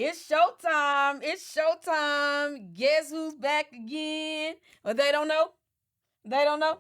It's showtime. It's showtime. Guess who's back again? Well, they don't know. They don't know.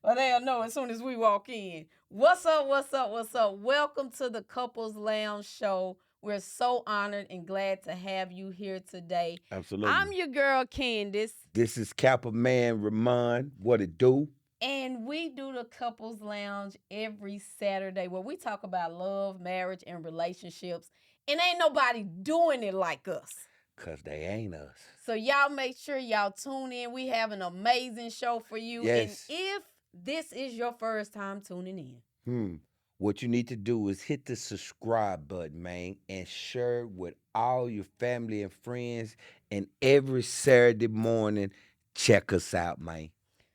Well, they'll know as soon as we walk in. What's up? What's up? What's up? Welcome to the Couples Lounge Show. We're so honored and glad to have you here today. Absolutely. I'm your girl, Candace, This is Kappa Man Ramon. What it do? and we do the Couples Lounge every Saturday where we talk about love, marriage, and relationships. And ain't nobody doing it like us. Cause they ain't us. So y'all make sure y'all tune in. We have an amazing show for you. And Yes. if this is your first time tuning in, What you need to do is hit the subscribe button, man, and share with all your family and friends. And every Saturday morning, check us out, man.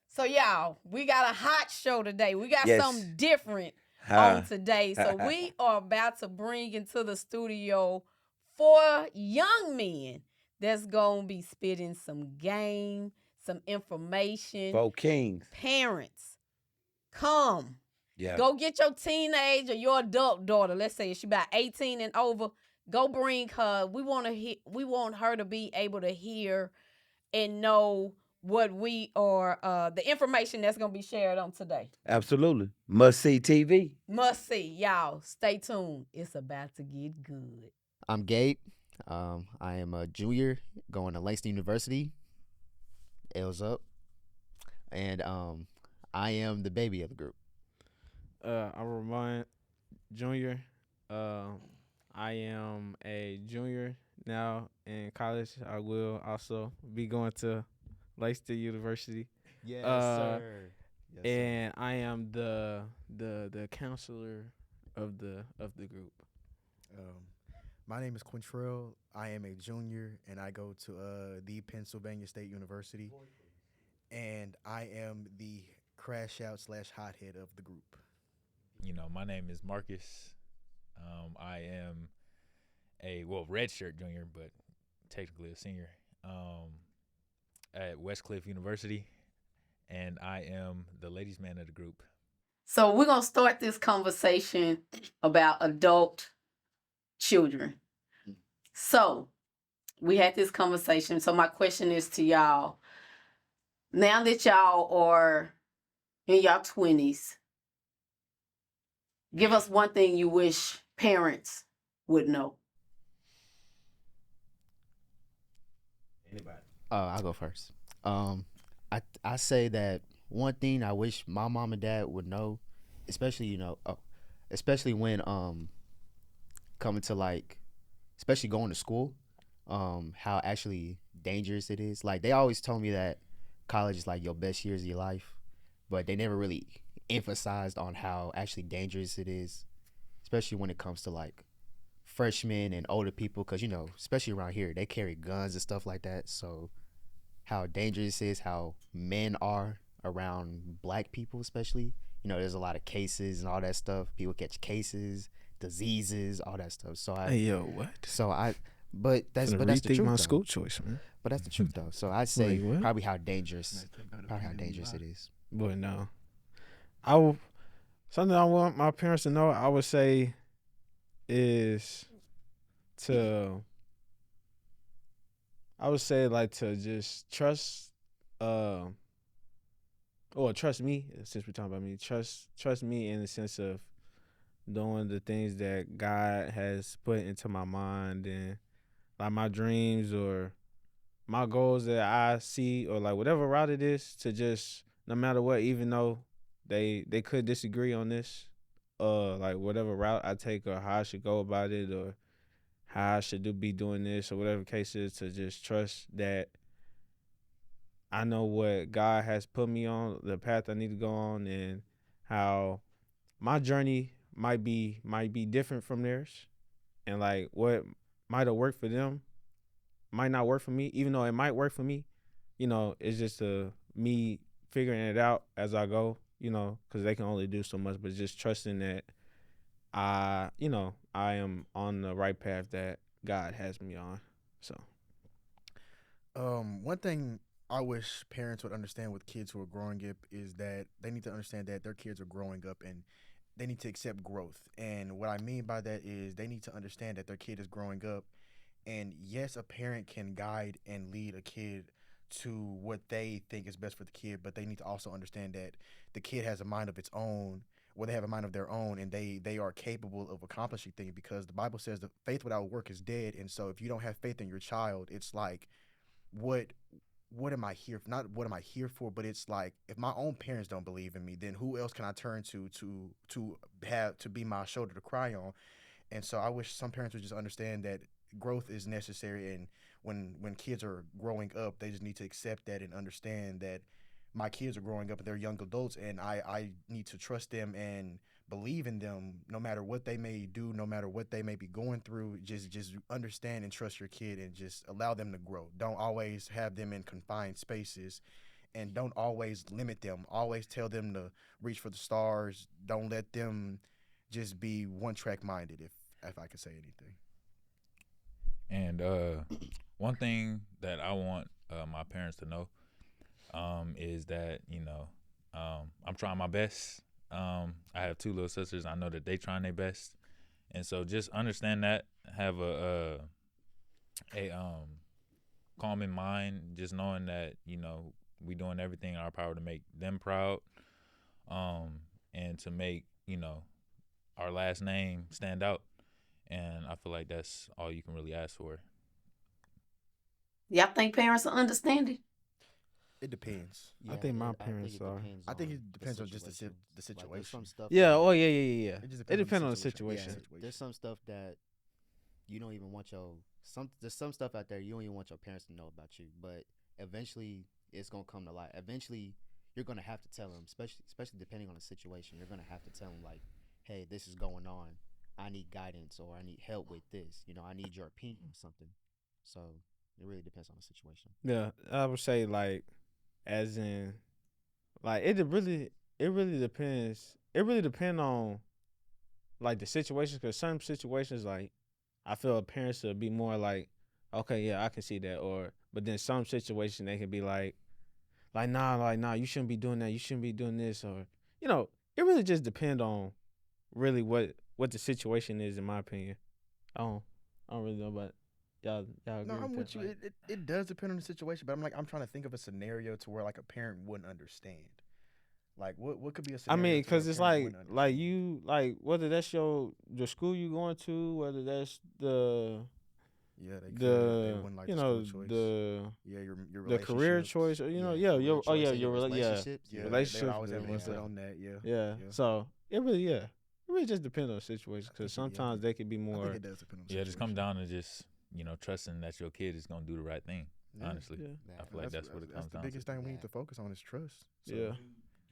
so y'all, we got a hot show today. We got Yes. something different Huh. on today. So we are about to bring into the studio 4 young men that's gonna be spitting some game, some information. 4 Kings. Parents, come. Yeah. Go get your teenage or your adult daughter. Let's say she's about 18 and over. Go bring her. We want her to be able to hear and know what we are, the information that's gonna be shared on today. Absolutely. Must see TV. Must see, y'all. Stay tuned. It's about to get good. I'm Gabe. I am a junior going to Langston University. L's up. And I am the baby of the group. I'm Ramon Jr. I am a junior now in college. I will also be going to Langston University. Yes, Uh, sir. Yes, And I am the counselor of the group. Um, my name is Quintrell. I am a junior, and I go to the Pennsylvania State University. And I am the crash out / hothead of the group. My name is Marcus. I am a redshirt junior, but technically a senior at Westcliff University, and I am the ladies' man of the group. So we're gonna start this conversation about adult children. So we had this conversation. So my question is to y'all. Now that y'all are in y'all 20s, give us one thing you wish parents would know. Anybody? I'll go first. I say that one thing I wish my mom and dad would know, especially especially when coming to especially going to school, how actually dangerous it is. Like they always told me that college is like your best years of your life, but they never really emphasized on how actually dangerous it is, especially when it comes to freshmen and older people, because especially around here they carry guns and stuff like that. So how dangerous it is, how men are around black people, especially. There's a lot of cases and all that stuff. People catch cases, diseases, all that stuff. So Hey yo, what? But that's the rethink truth my though. school choice, man. But that's the truth though. So I'd say Wait, what? probably how dangerous it is. Boy, no. Something I want my parents to know. I would say is to to just trust or trust me, since we're talking about me. Trust me in the sense of doing the things that God has put into my mind, and like my dreams or my goals that I see, or whatever route it is, to just, no matter what, even though they could disagree on this, whatever route I take or how I should go about it or how I should be doing this or whatever the case is, to just trust that I know what God has put me on, the path I need to go on, and how my journey might be different from theirs, and what might have worked for them might not work for me, even though it might work for me. It's just me figuring it out as I go, because they can only do so much, but just trusting that I am on the right path that God has me on. So One thing I wish parents would understand with kids who are growing up is that they need to understand that their kids are growing up and they need to accept growth. And what I mean by that is they need to understand that their kid is growing up And yes, a parent can guide and lead a kid to what they think is best for the kid, but they need to also understand that the kid has a mind of its own, where they have a mind of their own, and they are capable of accomplishing things, because the Bible says that faith without work is dead. And so if you don't have faith in your child, it's like, what what am I here for? Not what am I here for, but it's like, if my own parents don't believe in me, then who else can I turn to have to be my shoulder to cry on? And so I wish some parents would just understand that growth is necessary, and when kids are growing up, they just need to accept that and understand that my kids are growing up and they're young adults, and I need to trust them and believe in them no matter what they may do, no matter what they may be going through. Just understand and trust your kid and just allow them to grow. Don't always have them in confined spaces, and don't always limit them. Always tell them to reach for the stars. Don't let them just be one track minded, if I could say anything. And one thing that I want my parents to know is that, I'm trying my best. I have two little sisters. I know that they trying their best, and so just understand that. Have a calm in mind, just knowing that we doing everything in our power to make them proud, and to make our last name stand out. And I feel like that's all you can really ask for. Y'all think parents are understanding? It depends. I think my it parents are. depends I think on it depends on just the situation. the Like, there's situation. some stuff Yeah. that- Oh yeah. It just It depends on the yeah, situation. there's some stuff that you don't even want there's some stuff out there you don't even want your parents to know about you, but eventually it's gonna come to light. Eventually you're gonna have to tell them, especially depending on the situation. You're gonna have to tell them, like, hey, this is going on. I need guidance, or I need help with this. I need your opinion on something. So it really depends on the situation. Yeah, I would say, like, as in, like, it really depends. It really depends on, like, the situations, because some situations, like, I feel parents should be more like, okay, yeah, I can see that, but then some situations they can be like nah, you shouldn't be doing that, you shouldn't be doing this, or it really just depends on really what the situation is, in my opinion. I don't really know, but y'all agree No, I'm with with that? you. It does depend on the situation, but I'm trying to think of a scenario to where, like, a parent wouldn't understand. Like, what could be a I scenario? mean, to where because a it's parent like wouldn't understand? you, like, whether that's the school you going to, whether that's Yeah, they could. They the wouldn't like the school choice. Yeah, your the career relationships. choice, or, Yeah, yeah, career your choice. Your relationships. Yeah, Yeah. they would relationships, always have and input stuff. on that. Yeah. Yeah. So it really just depends on the situation, because think it- yeah, I sometimes think- they could be I more. think it does depend on the Yeah, situation. just come down to just trusting that your kid is gonna do the right thing. Yeah. Honestly, Yeah. I feel like that's what it comes That's the down biggest to. thing we need to focus on is trust. So, Yeah.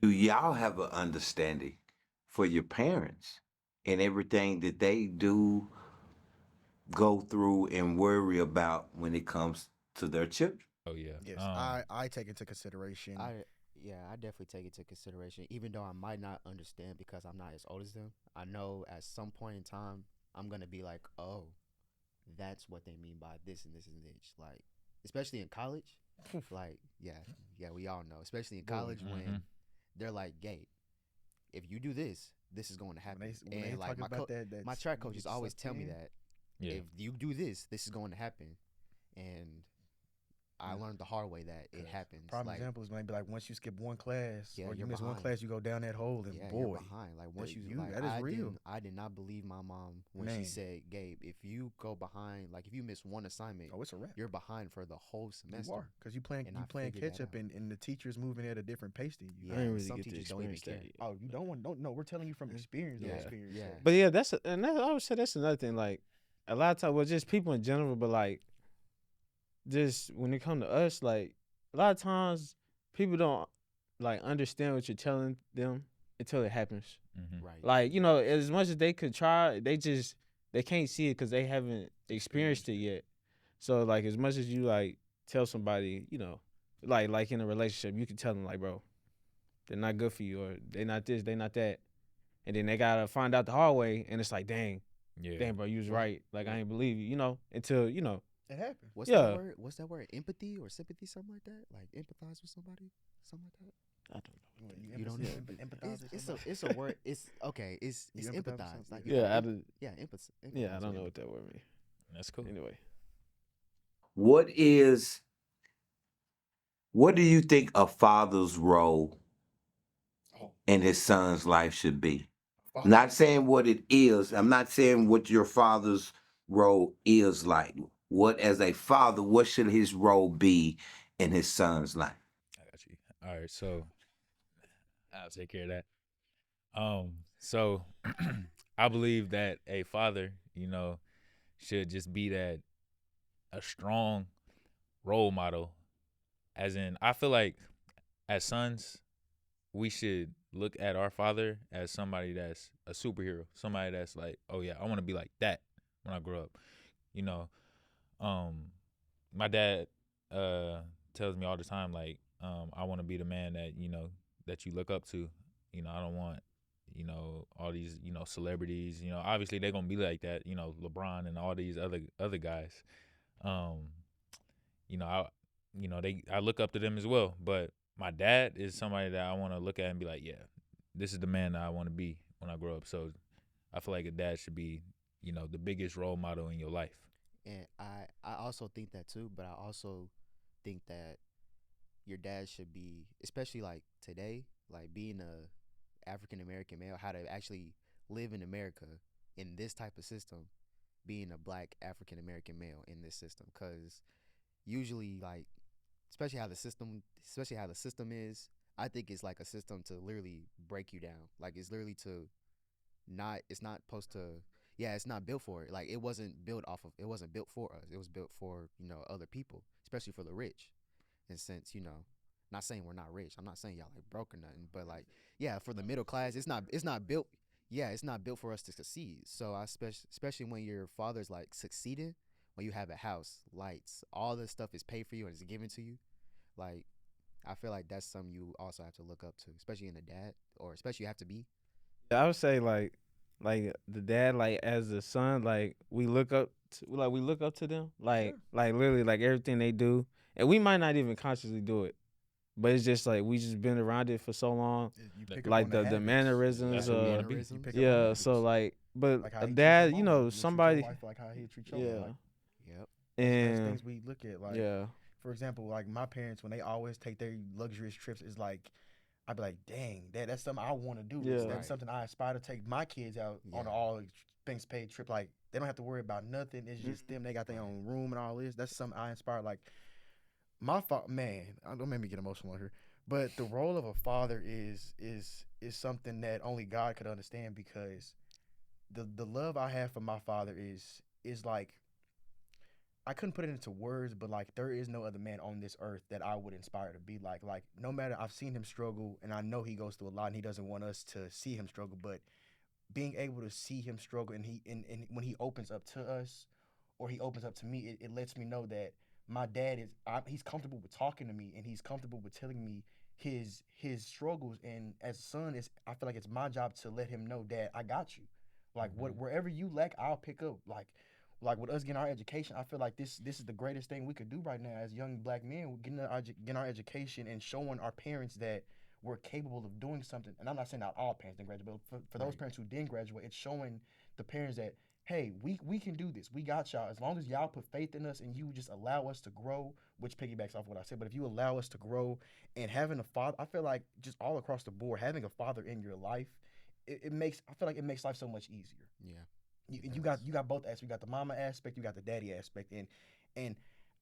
Do y'all have an understanding for your parents and everything that they do go through and worry about when it comes to their children? Oh yeah. Yes, I take into consideration. I definitely take it into consideration, even though I might not understand because I'm not as old as them. I know at some point in time I'm gonna be like, oh, that's what they mean by this and this and this. Like, especially in college, like, yeah, we all know, especially in college when they're like, Gabe, if you do this, this is going to happen. when they And like talk about that, my track coaches always tell me that Yeah. if you do this, this is going to happen. And I learned the hard way that it happens. Prime Like, example is maybe like once you skip one class, Yeah, or you you're miss one behind. class, you go down that hole, and yeah, boy, you're behind. Like, once like, that is real. I did not believe my mom when Man. she said, Gabe, if you go behind, like if you miss one assignment, Oh, it's a wrap. you're behind for the whole semester. You are, because you playing And I playing figured catch that up, out. and the teacher's moving at a different pace than you. Yeah, I didn't really some get to teachers don't even experience that care. yet. Oh, you don't know. We're telling you from experience. Yeah, Experience. yeah. So. But yeah, I would say that's another thing. Like, a lot of times, well, just people in general, but like, just when it comes to us, like, a lot of times people don't like understand what you're telling them until it happens. Right. Like, as much as they could try, they can't see it because they haven't experienced it yet. So like, as much as you like tell somebody, like in a relationship, you can tell them, like, bro, they're not good for you, or they not this, they not that, and then they gotta find out the hard way, and it's like, dang, bro, you was right. Like, I ain't believe you, until It happened. What's Yeah. that word? What's that word? Empathy or sympathy, something like that? Like empathize with somebody, something like that. I don't know. You don't know. Empathize with It's somebody? a word. It's okay. It's You empathize with empathize. something? Like Yeah, empathize I don't with know what that word means. That's cool. Anyway, What is what do you think a father's role in his son's life should be? Not saying what it is. I'm not saying what your father's role is like. What as a father, what should his role be in his son's life? I got you. All right, so I'll take care of that. So I believe that a father, should just be that a strong role model. As in, I feel like as sons, we should look at our father as somebody that's a superhero, somebody that's like, oh yeah, I want to be like that when I grow up. You know, um, my dad tells me all the time, like, I want to be the man that that you look up to. I don't want all these celebrities. Obviously they're gonna be like that. LeBron and all these other guys. Um, I I look up to them as well. But my dad is somebody that I want to look at and be like, yeah, this is the man that I want to be when I grow up. So I feel like a dad should be the biggest role model in your life. And I also think that too, but I also think that your dad should be, especially like today, like being a African American male, how to actually live in America in this type of system, being a black African American male in this system, because usually like especially how the system is, I think it's like a system to literally break you down. Like it's literally to not it's not supposed to yeah, it's not built for it. Like it wasn't built for us. It was built for, other people, especially for the rich. And since, not saying we're not rich. I'm not saying y'all like broke or nothing, but like yeah, for the middle class, it's not built yeah, it's not built for us to succeed. So especially when your father's like succeeding, when you have a house, lights, all this stuff is paid for you and it's given to you. Like I feel like that's something you also have to look up to, especially in a dad, or especially you have to be. I would say like the dad, like as the son, like we look up to them, like literally like everything they do, and we might not even consciously do it, but it's just like we just been around it for so long, You pick up like on the habits. mannerisms, That's who we want to be. Mannerisms. You pick up on yeah. habits. So like, but Like how a he treat dad, your mama, you'll treat your somebody, wife like how he treat your yeah, like Yep. there's and things we look at like yeah, for example, like my parents when they always take their luxurious trips is like I'd be like, dang, that's something I want to do. Yeah. That's Right. something I aspire to take my kids out on an Yeah. all things paid trip. Like they don't have to worry about nothing. It's just them. They got their own room and all this. That's something I inspire. Like my father, man, don't make me get emotional here. But the role of a father is something that only God could understand because the love I have for my father is like I couldn't put it into words, but like there is no other man on this earth that I would inspire to be like. Like no matter I've seen him struggle, and I know he goes through a lot, and he doesn't want us to see him struggle. But being able to see him struggle, and when he opens up to us, or he opens up to me, it lets me know that my dad he's comfortable with talking to me, and he's comfortable with telling me his struggles. And as a son, I feel like it's my job to let him know, Dad, I got you. Like wherever you lack, I'll pick up. Like with us getting our education, I feel like this is the greatest thing we could do right now as young black men, getting our education and showing our parents that we're capable of doing something. And I'm not saying not all parents didn't graduate, but for those Right. parents who didn't graduate, it's showing the parents that hey, we can do this. We got y'all. As long as y'all put faith in us and you just allow us to grow, which piggybacks off what I said. But if you allow us to grow and having a father, I feel like just all across the board, having a father in your life, it makes I feel like it makes life so much easier. Yeah. You got both aspects. You got the mama aspect, you got the daddy aspect, and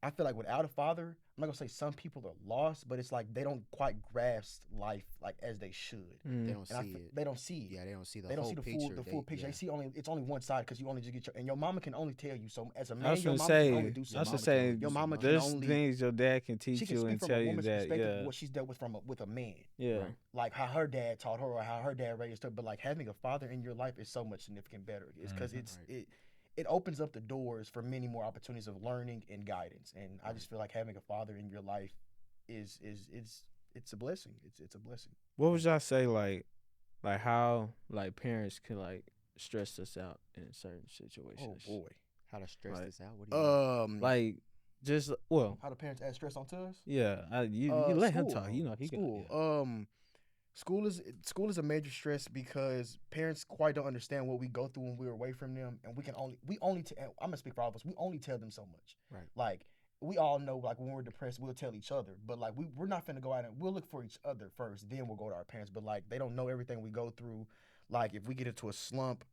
I feel like without a father, I'm not gonna say some people are lost, but it's like they don't quite grasp life like as they should. They mm, don't see it. They don't see it. Yeah, they don't see the They don't whole see the picture. full picture. Yeah. They see it's only one side because you only just get your and your mama can only tell you. So as a I man, was your gonna mama can only say, do so I was gonna much. say, Your mama can there's only things your dad can she teach can you speak and from tell a you woman's that, perspective yeah, of what she's dealt with a man. yeah, Right. Like how her dad taught her or how her dad raised her. But like having a father in your life is so much significant better. It's because Right. it opens up the doors for many more opportunities of learning and guidance. And I just feel like having a father in your life is it's a blessing. It's a blessing. What would y'all say like how like parents can like stress us out in certain situations? How to stress Like, this out? What do you mean? Like just well, How do parents add stress onto us? yeah, you let him School. talk. He got School. yeah. School is a major stress because parents quite don't understand what we go through when we're away from them, and we only I'm gonna speak for all of us. We only tell them so much. Right. Like we all know, like, when we're depressed, we'll tell each other. But, like, we're not finna go out and we'll look for each other first. Then we'll go to our parents. But, like, they don't know everything we go through. Like, if we get into a slump,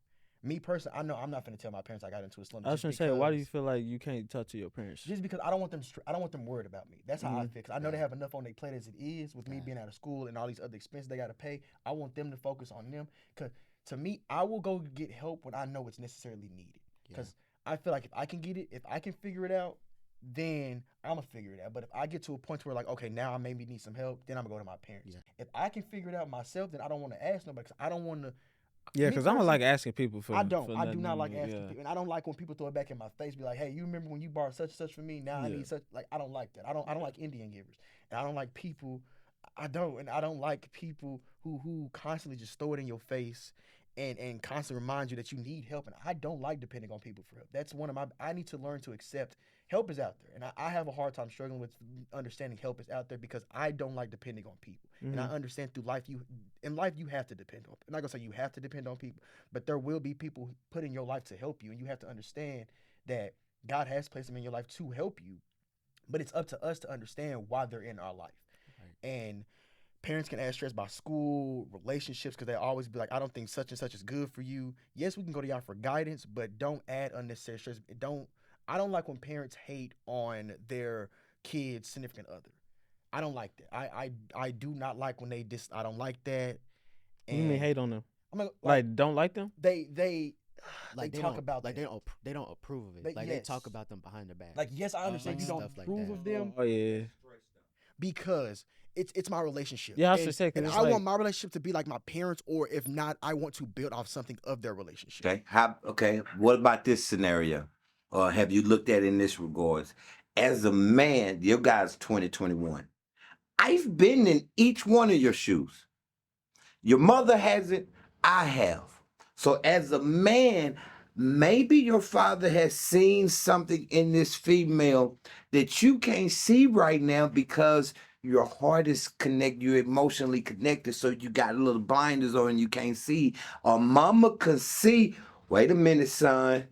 me personally, I know I'm not finna tell my parents I got into a slump. I was just gonna say, why do because- you feel like you can't talk to your parents? Just because I don't want them, I don't want them worried about me. That's how I Mhm. feel. 'Cause I know they have enough on their plate as it is with me being out of school and all these other expenses they gotta pay. I want them to focus on them. 'Cause to me, I will go get help when I know it's necessarily needed. 'Cause I feel like if I can get it, if I can figure it out, then I'm gonna figure it out. But if I get to a point where, like, okay, now I maybe need some help, then I'm gonna go to my parents. Yeah. If I can figure it out myself, then I don't want to ask nobody. 'Cause I don't want to. Yeah, me because I don't personally, like asking people for. I don't. For I do nothing not like anyway, asking yeah. people, and I don't like when people throw it back in my face. Be like, "Hey, you remember when you borrowed such and such from me? Now I Yeah. need such." Like, I don't like that. I don't like Indian givers, and I don't like people. I don't, and I don't like people who constantly just throw it in your face, and constantly remind you that you need help. And I don't like depending on people for help. That's one of my. I need to learn to accept help is out there, and I have a hard time struggling with understanding help is out there because I don't like depending on people. And I understand through life, in life you have to depend on. I'm not gonna say you have to depend on people, but there will be people put in your life to help you, and you have to understand that God has placed them in your life to help you. But it's up to us to understand why they're in our life. Right. And parents can add stress by school, relationships, because they always be like, I don't think such and such is good for you. Yes, we can go to y'all for guidance, but don't add unnecessary stress. I don't like when parents hate on their kids' significant other. I don't like that. I do not like when they I don't like that. What do you mean hate on them? I mean, Like, don't like them? they Like talk about like that. they don't approve of it. They- Like they yes. talk about them behind their back. Like, yes, I understand like you don't stuff like approve that. of them Oh yeah. because it's my relationship. Yeah, I was and, gonna say, 'cause and it's I like- want my relationship to be like my parents, or if not, I want to build off something of their relationship. Okay. What about this scenario? Or have you looked at it in this regards? As a man, your guy's 2021. I've been in each one of your shoes. Your mother hasn't, I have. So as a man, maybe your father has seen something in this female that you can't see right now because your heart is connected, you're emotionally connected, so you got little blinders on and you can't see. Or mama can see, wait a minute, son.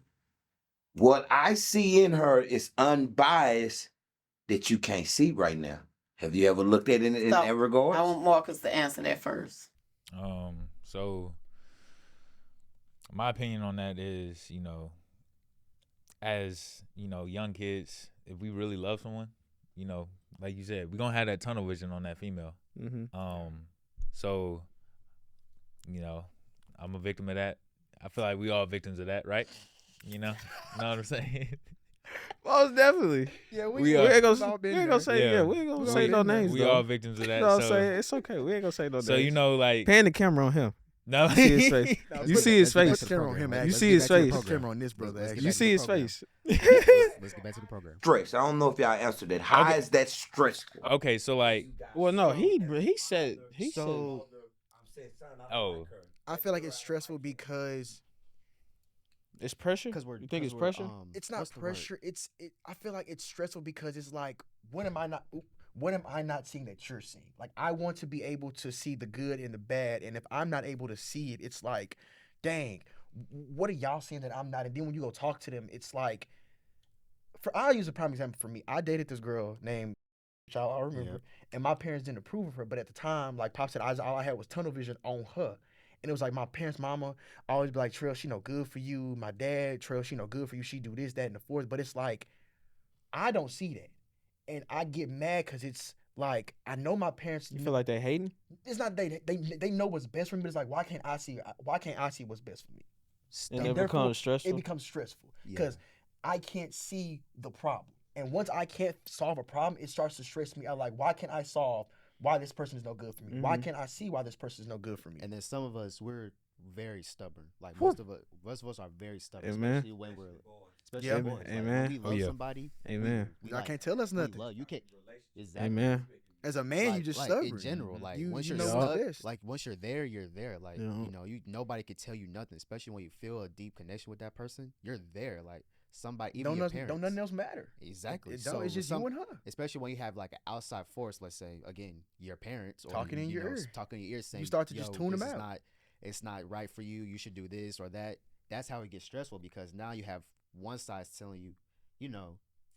What I see in her is unbiased that you can't see right now. Have you ever looked at it in So, that regard? I want Marcus to answer that first. So my opinion on that is, as young kids, if we really love someone, like you said, we're gonna have that tunnel vision on that female. So, I'm a victim of that. I feel like we all victims of that, right? Know what I'm saying? Most definitely. Yeah, We are- ain't we've gonna, all been we ain't there. gonna say Yeah. we ain't gonna We say all no been there. names We though. all victims of You that. know what I'm so, saying? It's okay. We ain't gonna say no names. so like pan the camera on him. no, You see his face. No, You put- see his let's face. Put the camera on him, Let's You actually. see his Let's face. Put the camera on this brother. Let's actually. You back to see the his program. face. Let's get back to the program. Stress. I don't know if y'all answered that. How is that stressful? Okay, so like, Well, no, he said So oh, I feel like it's stressful because it's pressure. because we're You think it's 'cause we're, pressure? it's not what's the word? pressure. I feel like it's stressful because it's like, when am I not seeing that you're seeing? Like, I want to be able to see the good and the bad, and if I'm not able to see it, it's like, dang, what are y'all seeing that I'm not? And then when you go talk to them, it's like, I'll use a prime example for me. I dated this girl named, which I remember, Yep. and my parents didn't approve of her, but at the time, like Pop said, all I had was tunnel vision on her. And it was like my parents' mama always be like, Trail, she no good for you. My dad, Trail, she no good for you. She do this, that, and the fourth. But it's like, I don't see that. And I get mad because it's like, I know my parents. You feel like they hating? It's not they know what's best for me, but it's like, why can't I see what's best for me? And And it therefore, becomes stressful. It becomes stressful Yeah. because I can't see the problem. And once I can't solve a problem, it starts to stress me out. Like, why can't I solve why this person is no good for me? Why Mhm. can't I see why this person is no good for me? And then some of us, we're very stubborn. Like Whew. most of us are very stubborn, Amen. especially when we're, especially Yeah. boys. Like, Amen. when we love yeah. somebody, Amen. we I like, can't tell us we nothing. love you. Can't exactly. Amen. As a man, you just like stubborn. in general. Like You- once you you're know what's stuck, best. like once you're there, you're there. Like Yeah. nobody could tell you nothing, especially when you feel a deep connection with that person. You're there. Like somebody, even don't your nothing, parents. don't nothing else matter. Exactly. It So don't, it's just some- you and her. especially when you have like an outside force, let's say again your parents or Talking in your ear. talking in your ear saying start to just "Yo, tune them this is out. it's not right for you, you should do this or that. That's how it gets stressful because now you have one side telling you,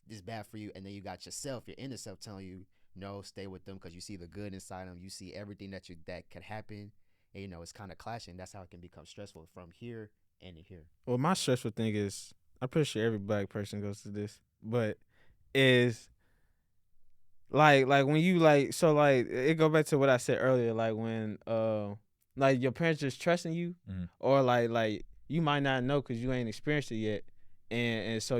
this bad for you, and then you got yourself, your inner self telling you, no, stay with them because you see the good inside them. You see everything that can happen, and it's kind of clashing. That's how it can become stressful from here and to here. Well, my stressful thing is, I'm pretty sure every black person goes through this, but is like when you so it go back to what I said earlier, like when like your parents just trusting you, or like you might not know because you ain't experienced it yet, and so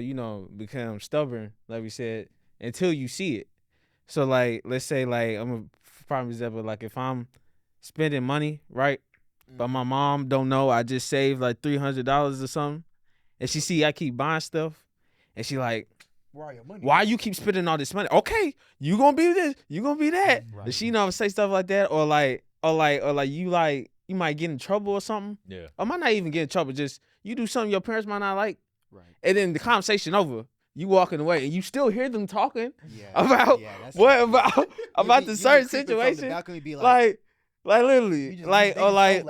become stubborn, like we said, until you see it. So like let's say like I'm a prime example, like if I'm spending money, right, but my mom don't know I just saved like $300 or something, and she see I keep buying stuff, and she like, why you keep spending all this money? Okay, you gonna be this, you gonna be that. Right. Does she say stuff like that, or you might get in trouble or something? Yeah. Or might not even get in trouble. Just you do something your parents might not like, Right. and then the conversation over. You walking away, and you still hear them talking Yeah. about that's what it. about the certain creeping from the situation, balcony, be like literally, like or like.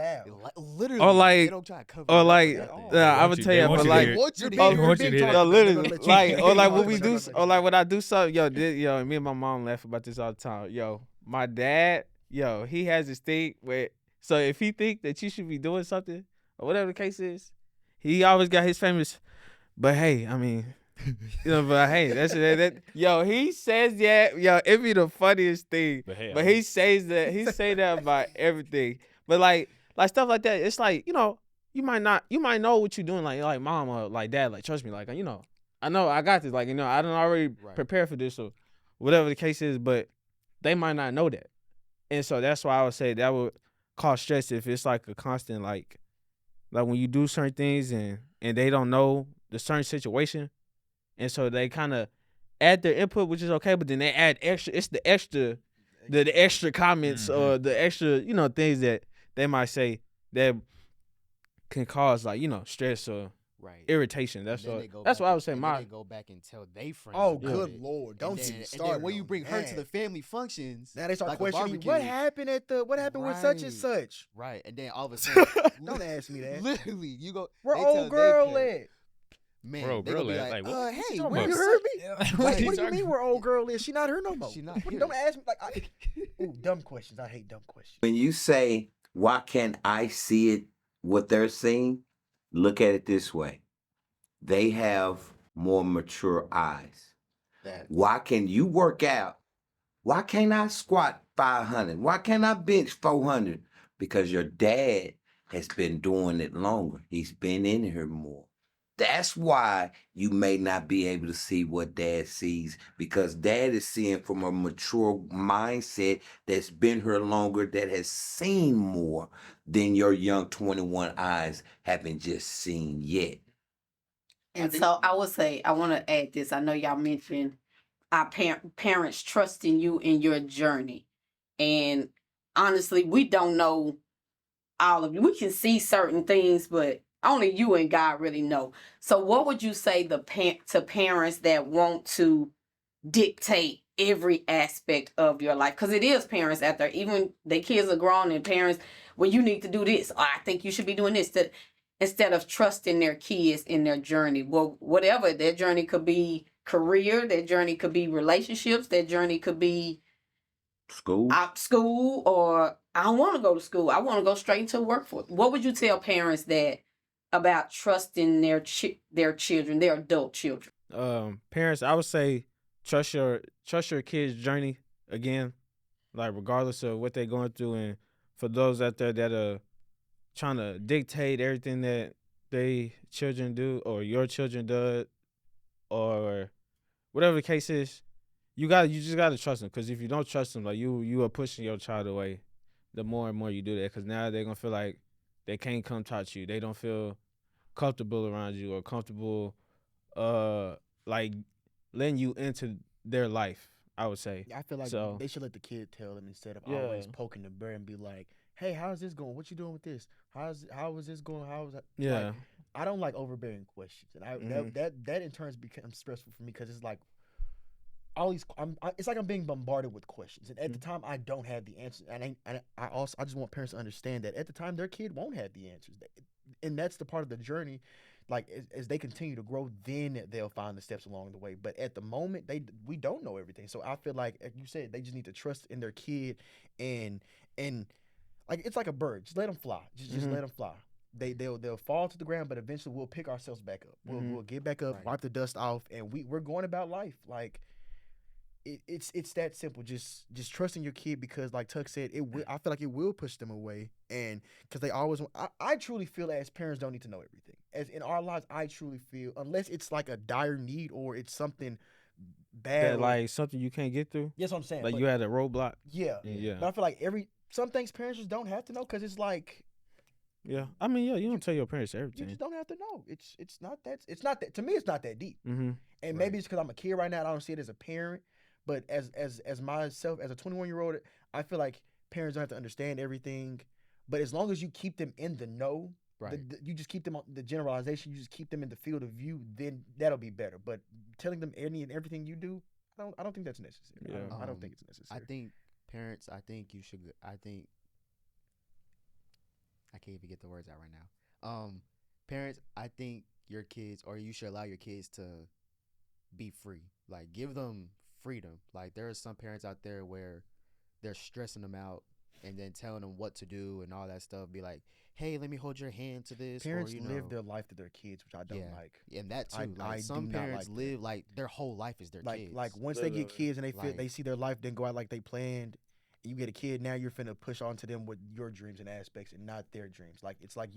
literally, Or like- they don't try to cover Or it up like, or nothing. I want would you- tell they you, want but you to like, hear it. want you to They hear want you to hear it. that. no, literally, Let you like, hear or it. like Let when we you do, hear it. or like when I do something, me and my mom laugh about this all the time. Yo, my dad, he has this thing where, so if he think that you should be doing something or whatever the case is, he always got his famous. But hey, I mean, but hey, he says that, it be the funniest thing. But hey, But he says that, say that about everything. But like stuff like that, it's like, you might know what you're doing, like mom or like dad, like trust me, like I know I got this, like I done already prepared for this or whatever the case is, but they might not know that, and so that's why I would say that would cause stress if it's like a constant like when you do certain things and they don't know the certain situation, and so they kind of add their input, which is okay, but then they add extra. It's the extra comments or the extra things that they might say that can cause like stress or irritation. That's why I would say they go back and tell they friends. Oh, about good it. Lord! Don't and see then, me and started. then when you on bring her to that. the family functions, Now they start like a questioning me. barbecue. What happened what happened with such and Right. such? Right, and then all of a sudden, Don't ask me that. literally, you go. Where they tell old they girl parent, at? Man, Bro, they girl gonna be at, like, like, what you hey, talking where's You about? heard me? Yeah, What, what what you do you talking- mean where old girl is? She not here no more. She not here. Don't ask me ooh, dumb questions. I hate dumb questions. When you say, why can't I see it, what they're seeing, look at it this way. They have more mature eyes. Why can you work out? Why can't I squat 500? Why can't I bench 400? Because your dad has been doing it longer. He's been in here more. That's why you may not be able to see what dad sees, because dad is seeing from a mature mindset that's been here longer, that has seen more than your young 21 eyes haven't just seen yet. And so I would say, I want to add this. I know y'all mentioned our parents trusting you in your journey. And honestly, we don't know all of you. We can see certain things, but only you and God really know. So what would you say to parents that want to dictate every aspect of your life? Because it is parents out there, even the kids are grown, and parents, well, you need to do this, or I think you should be doing this, that instead of trusting their kids in their journey. Well, whatever their journey could be, career, their journey could be relationships, their journey could be school, or I don't want to go to school, I want to go straight into the workforce. What would you tell parents that about trusting their children, their adult children? Parents, I would say trust your kids' journey again, like regardless of what they're going through, and for those out there that are trying to dictate everything that they children do or your children do, or whatever the case is, you just gotta trust them, because if you don't trust them, like you are pushing your child away. The more and more you do that, because now they're gonna feel like they can't come talk to you. They don't feel comfortable around you or comfortable, like letting you into their life. I would say. I feel like So- they should let the kid tell them instead of Yeah. always poking the bear and be like, "Hey, how's this going? What you doing with this? How is this going? How is that?" Yeah. Like, I don't like overbearing questions, and that in turn becomes stressful for me, because it's like all these. It's like I'm being bombarded with questions, and at the time I don't have the answers, and I just want parents to understand that at the time their kid won't have the answers, and that's the part of the journey. like as they continue to grow, then they'll find the steps along the way. But at the moment, we don't know everything. So I feel like you said, they just need to trust in their kid, and like it's like a bird. Just let them fly. Just let them fly. They'll fall to the ground, but eventually we'll pick ourselves back up. We'll get back up, wipe the dust off, and we're going about life like. It's that simple. Just trusting your kid, because like Tuck said, I feel like it will push them away, and because they always want. I truly feel that as parents don't need to know everything. As in our lives, I truly feel, unless it's like a dire need or it's something bad, That like something you can't get through. Yes, what I'm saying. Like but, you had a roadblock. yeah. Yeah. But I feel like some things parents just don't have to know, because it's like Yeah. I mean, yeah, you don't tell your parents you everything. just don't have to know. It's not that to me. It's not that deep. Mm-hmm. And maybe it's because I'm a kid right now. I don't see it as a parent. But as myself, as a 21-year-old, I feel like parents don't have to understand everything. But as long as you keep them in the know, Right. you just keep them on the generalization, you just keep them in the field of view, then that'll be better. But telling them any and everything you do, I don't think that's necessary. Yeah. I don't think it's necessary. I think parents. I think you should. I think I can't even get the words out right now. Parents. I think your kids, or you should allow your kids to be free. Like, give them freedom. Like, there are some parents out there where they're stressing them out and then telling them what to do and all that stuff. Be like, hey, let me hold your hand to this. Parents or, live their life to their kids, which I don't like. And that too. I Like, do some not parents like live like their whole life is their kids. Like once they get kids and Like- they see their life then go out like they planned. You get a kid, now you're finna push onto them with your dreams and aspects and not their dreams. Like it's like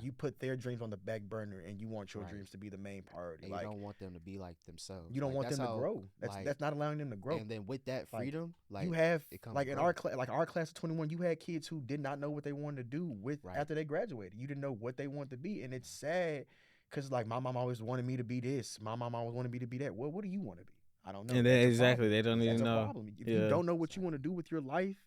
you put their dreams on the back burner and you want your Right. dreams to be the main priority. and like you don't want them to be like themselves. you don't Like, want them that's to how, grow. That's not allowing them to grow. And then with that Like, freedom, like you have it comes like in growth. our class of 21, you had kids who did not know what they wanted to do with Right. after they graduated. You didn't know what they wanted to be, and it's sad because like my mom always wanted me to be this. My mom always wanted me to be that. Well, what do you want to be? I don't know. And That's a exactly, problem. they don't That's even a know. problem. If Yeah. you don't know what you want to do with your life,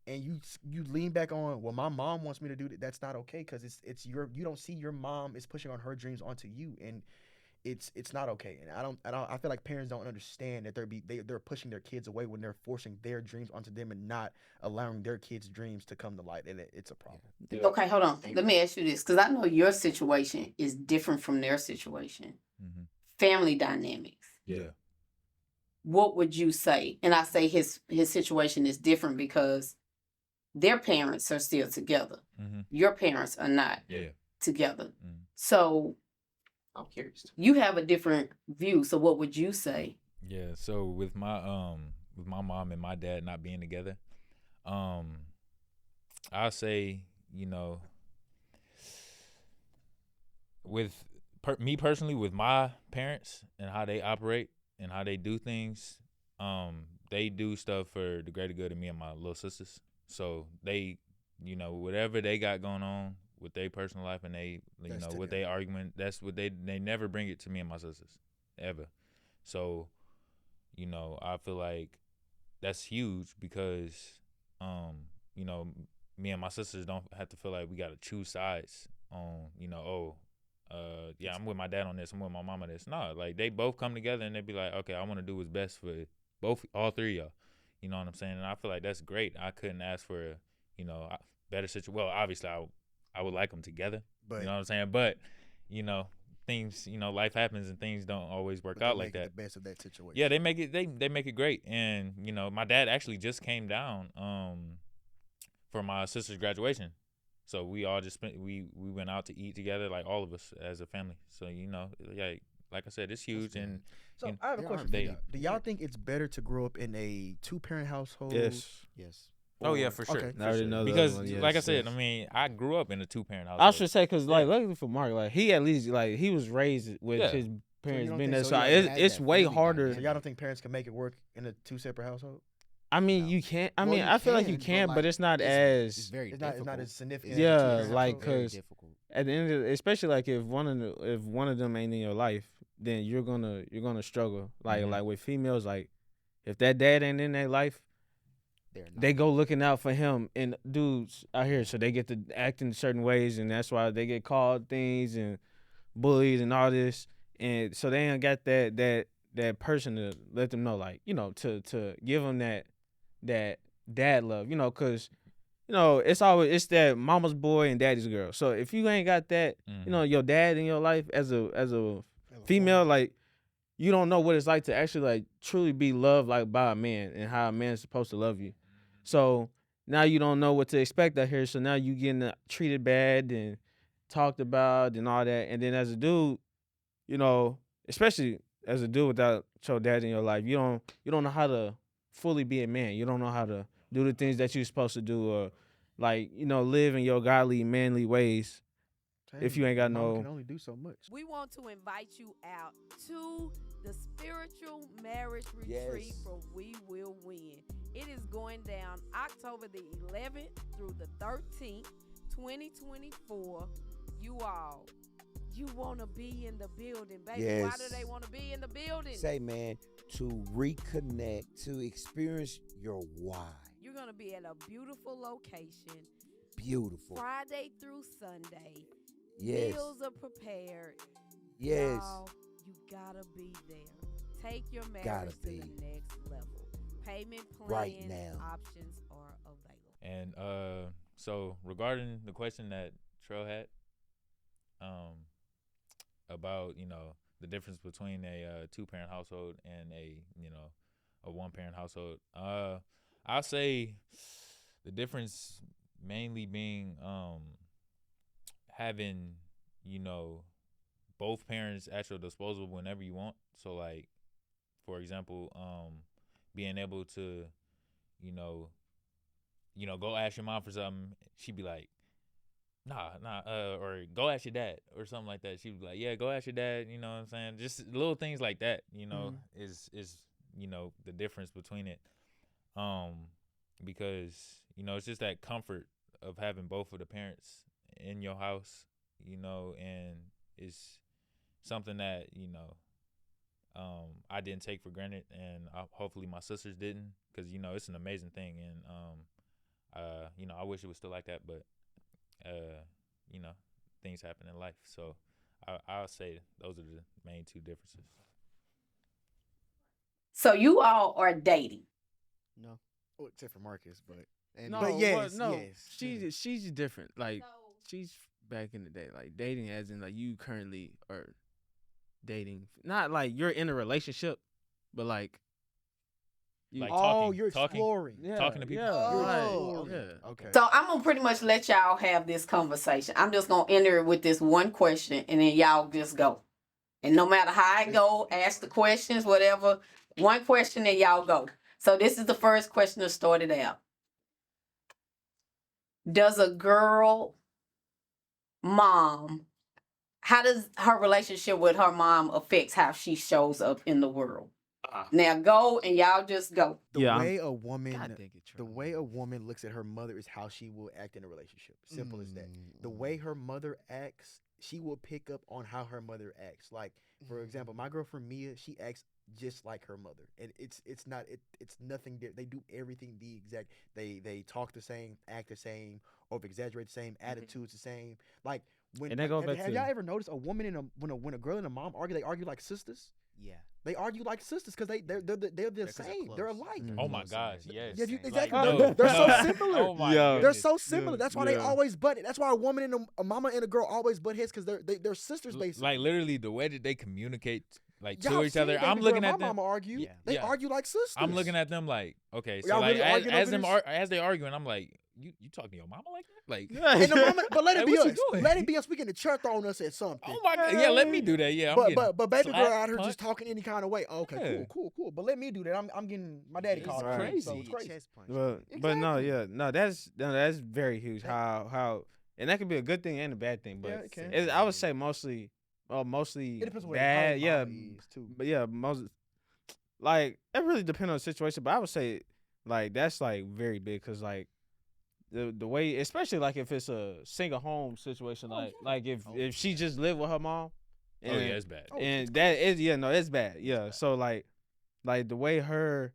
and you lean back on, well, my mom wants me to do that. That's not okay, because you don't see your mom is pushing on her dreams onto you, and it's not okay. And I feel like parents don't understand that they're pushing their kids away when they're forcing their dreams onto them and not allowing their kids' dreams to come to light, and it's a problem. Okay, hold on. Let me ask you this, because I know your situation is different from their situation. Mm-hmm. Family dynamics. Yeah. What would you say? And I say his situation is different because their parents are still together. Mm-hmm. Your parents are not Yeah. together. Mm. So I'm curious. you have a different view. So what would you say? Yeah. So with my mom and my dad not being together, I say, with me personally, with my parents and how they operate and how they do things, they do stuff for the greater good of me and my little sisters. So they, whatever they got going on with their personal life and they, with their argument, that's what they never bring it to me and my sisters, ever. So, I feel like that's huge because, me and my sisters don't have to feel like we got to choose sides on, I'm with my dad on this, I'm with my mom on this. No, like they both come together and they be like, okay, I want to do what's best for all three of y'all. You know what I'm saying? And I feel like that's great. I couldn't ask for a, better situation. Well, obviously I would like them together. But You know what I'm saying? But, things, life happens and things don't always work out like that. The best of that situation. Yeah, they make it great. And, my dad actually just came down for my sister's graduation. So we all just we went out to eat together, like all of us as a family. So, like I said, it's huge. And So you know, I have a there question are for they- y'all. Do y'all think it's better to grow up in a 2-parent household? Yes. Yes. oh yeah, for sure. Okay. I already know the Because other one, yes, like I said, yes. I mean, I grew up in a 2-parent household. I should say, because like luckily for Mark, like he at least like he was raised with Yeah. his parents don't being think there, so? so You don't have it's that way family harder. So dynamic. y'all don't think parents can make it work in a 2 separate household? I mean, No. you can't. I Well, mean, you I feel like you can, can, but, but like, it's not It's as very It's difficult. not as significant. Yeah, as a 2-parent like, household? Very 'cause difficult. at the end of especially like if one of them ain't in your life, then you're gonna struggle. Like Mhm. like with females, like if that dad ain't in their life, They're not. they go looking out for him, and dudes out here, so they get to act in certain ways, and that's why they get called things and bullied and all this, and so they ain't got that person to let them know, like to give them that dad love, because it's that mama's boy and daddy's girl. So if you ain't got that, your dad in your life as a female, like you don't know what it's like to actually like truly be loved like by a man and how a man's supposed to love you. So now you don't know what to expect out here. So now you getting treated bad and talked about and all that. And then as a dude, especially as a dude without your dad in your life, you don't know how to fully be a man. You don't know how to do the things that you're supposed to do, or like live in your godly, manly ways. If you ain't got Mama no, can only do so much. We want to invite you out to the spiritual marriage retreat Yes. for We Will Win. It is going down October the 11th through the 13th, 2024. You want to be in the building, baby. Why do Yes. they want to be in the building? Say, man, to reconnect, to experience your why. You're going to be at a beautiful location, Beautiful. Friday through Sunday. Yes. Meals are prepared. Yes. Y'all, you gotta be there. Take your Gotta marriage to be. the next level. Payment plans Right now. options are available. And so regarding the question that Trell had, about the difference between a two-parent household and a one-parent household, I'll say the difference mainly being having both parents at your disposal whenever you want. So like, for example, being able to go ask your mom for something, she'd be like, nah, or go ask your dad or something like that. She'd be like, yeah, go ask your dad. You know what I'm saying? Just little things like that. Is the difference between it. Because it's just that comfort of having both of the parents in your house. And it's something that I didn't take for granted, and hopefully my sisters didn't, because it's an amazing thing, and I wish it was still like that, but things happen in life, so I'll say those are the main two differences. So you all are dating. No. Well, except for Marcus, but no, but yes, no, yes. she's different. Like she's back in the day, like dating, as in like you currently are dating, not like you're in a relationship, but like you. Like Oh, talking, you're talking. exploring. Yeah, talking to people. Yeah, You're like, exploring. yeah. Okay. So I'm gonna pretty much let y'all have this conversation. I'm just gonna enter it with this one question, and then y'all just go. And no matter how I go, ask the questions, whatever. One question, and y'all go. So this is the first question that started out. Does a girl mom, how does her relationship with her mom affects how she shows up in the world? Now go, and y'all just go. The Yeah, way a woman, God dang it, the Trey. way a woman looks at her mother is how she will act in a relationship. Simple as that. The way her mother acts, she will pick up on how her mother acts. Like, for example, my girlfriend Mia, she acts just like her mother, and it's nothing. They do everything the exact. They talk the same, act the same, over exaggerate the same, attitudes the same. Like when And that goes back have to- y'all ever noticed a woman and when a girl and a mom argue, they argue like sisters. Yeah. They argue like sisters because they're the Yeah, 'cause they're same. They're close. alike. Mhm. Oh my Close gosh, in yes. Yeah, you- Same. exactly. no, They're so no. similar. Oh my Yeah. They're goodness. so similar. That's why they Yeah. always butt. That's why a woman and a mama and a girl always butt heads because they're sisters basically. Like literally the way that they communicate like Y'all to each seen other. baby I'm girl looking and at my them. mama argue. Yeah. They Yeah. argue like sisters. I'm looking at them like, okay, so Y'all like really arguing over this? as they arguing, I'm like, you talking to your mama like that? Like, And the mama, but let it Like, be what you us. doing? Let it be us. We getting the chair thrown us at something. oh my god, yeah, let me do that. Yeah, I'm getting But baby girl slapped, out here just punched. talking any kind of way. Okay, Yeah. cool. But let me do that. I'm getting my daddy It's called. Right. Crazy. So crazy. it's crazy. Chest punch. But no, yeah, no, that's very huge. How and that could be a good thing and a bad thing. But Yeah, it can. I would say mostly It depends on what bad. how Yeah, mama is too. but yeah, most like it really depends on the situation. But I would say like that's like very big because like the way, especially like if it's a single home situation, like if she just live with her mom. Oh yeah, it's bad. Oh, And that is it's bad. Yeah. So like the way her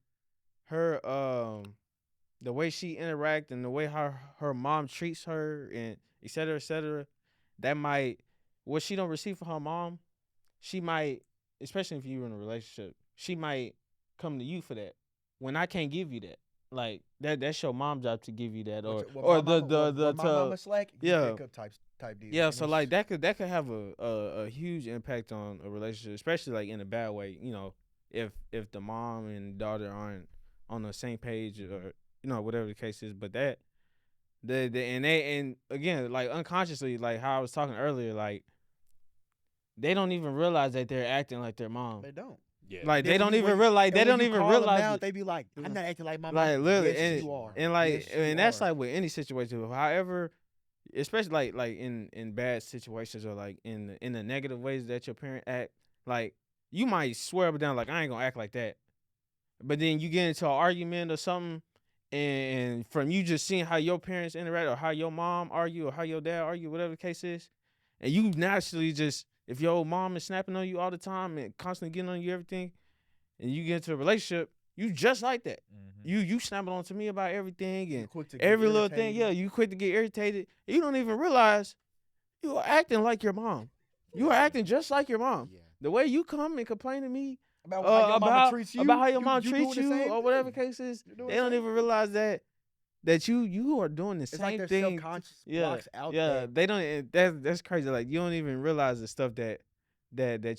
the way she interact and the way her mom treats her and et cetera, that might what she don't receive from her mom, she might, especially if you're in a relationship, she might come to you for that when I can't give you that. like that's your mom job to give you that, or What or my the mama, the what my mama slack, you yeah. pick up type deal. Yeah, And so it's- like that could have a huge impact on a relationship, especially like in a bad way. You know, if the mom and daughter aren't on the same page, or whatever the case is. But that and again, like unconsciously, like how I was talking earlier, like they don't even realize that they're acting like their mom. they don't. Yeah. Like Then they when don't you- even when- realize. and They when don't you even call 'em realize out, it. they be like, "I'm not acting like my Like mom." literally, Yes, you are. and like, Yes, you and that's are. like with any situation. However, especially like in bad situations, or like in the negative ways that your parent act, like you might swear up and down like I ain't gonna act like that, but then you get into an argument or something, and from you just seeing how your parents interact, or how your mom argue, or how your dad argue, whatever the case is, and you naturally just, if your mom is snapping on you all the time and constantly getting on you everything, and you get into a relationship, you just like that. You snapping on to me about everything You're and quick to get every little thing. irritated. Yeah, you quick to get irritated. You don't even realize you are acting like your mom. You are acting just like your mom. Yeah. The way you come and complain to me About how your mama treats you. about how your mom doing treats the you, same or whatever the thing. case is, You're doing they the don't same even thing. realize that you are doing the It's same like their thing. subconscious Yeah, blocks out yeah. there. They don't. That's crazy. Like you don't even realize the stuff that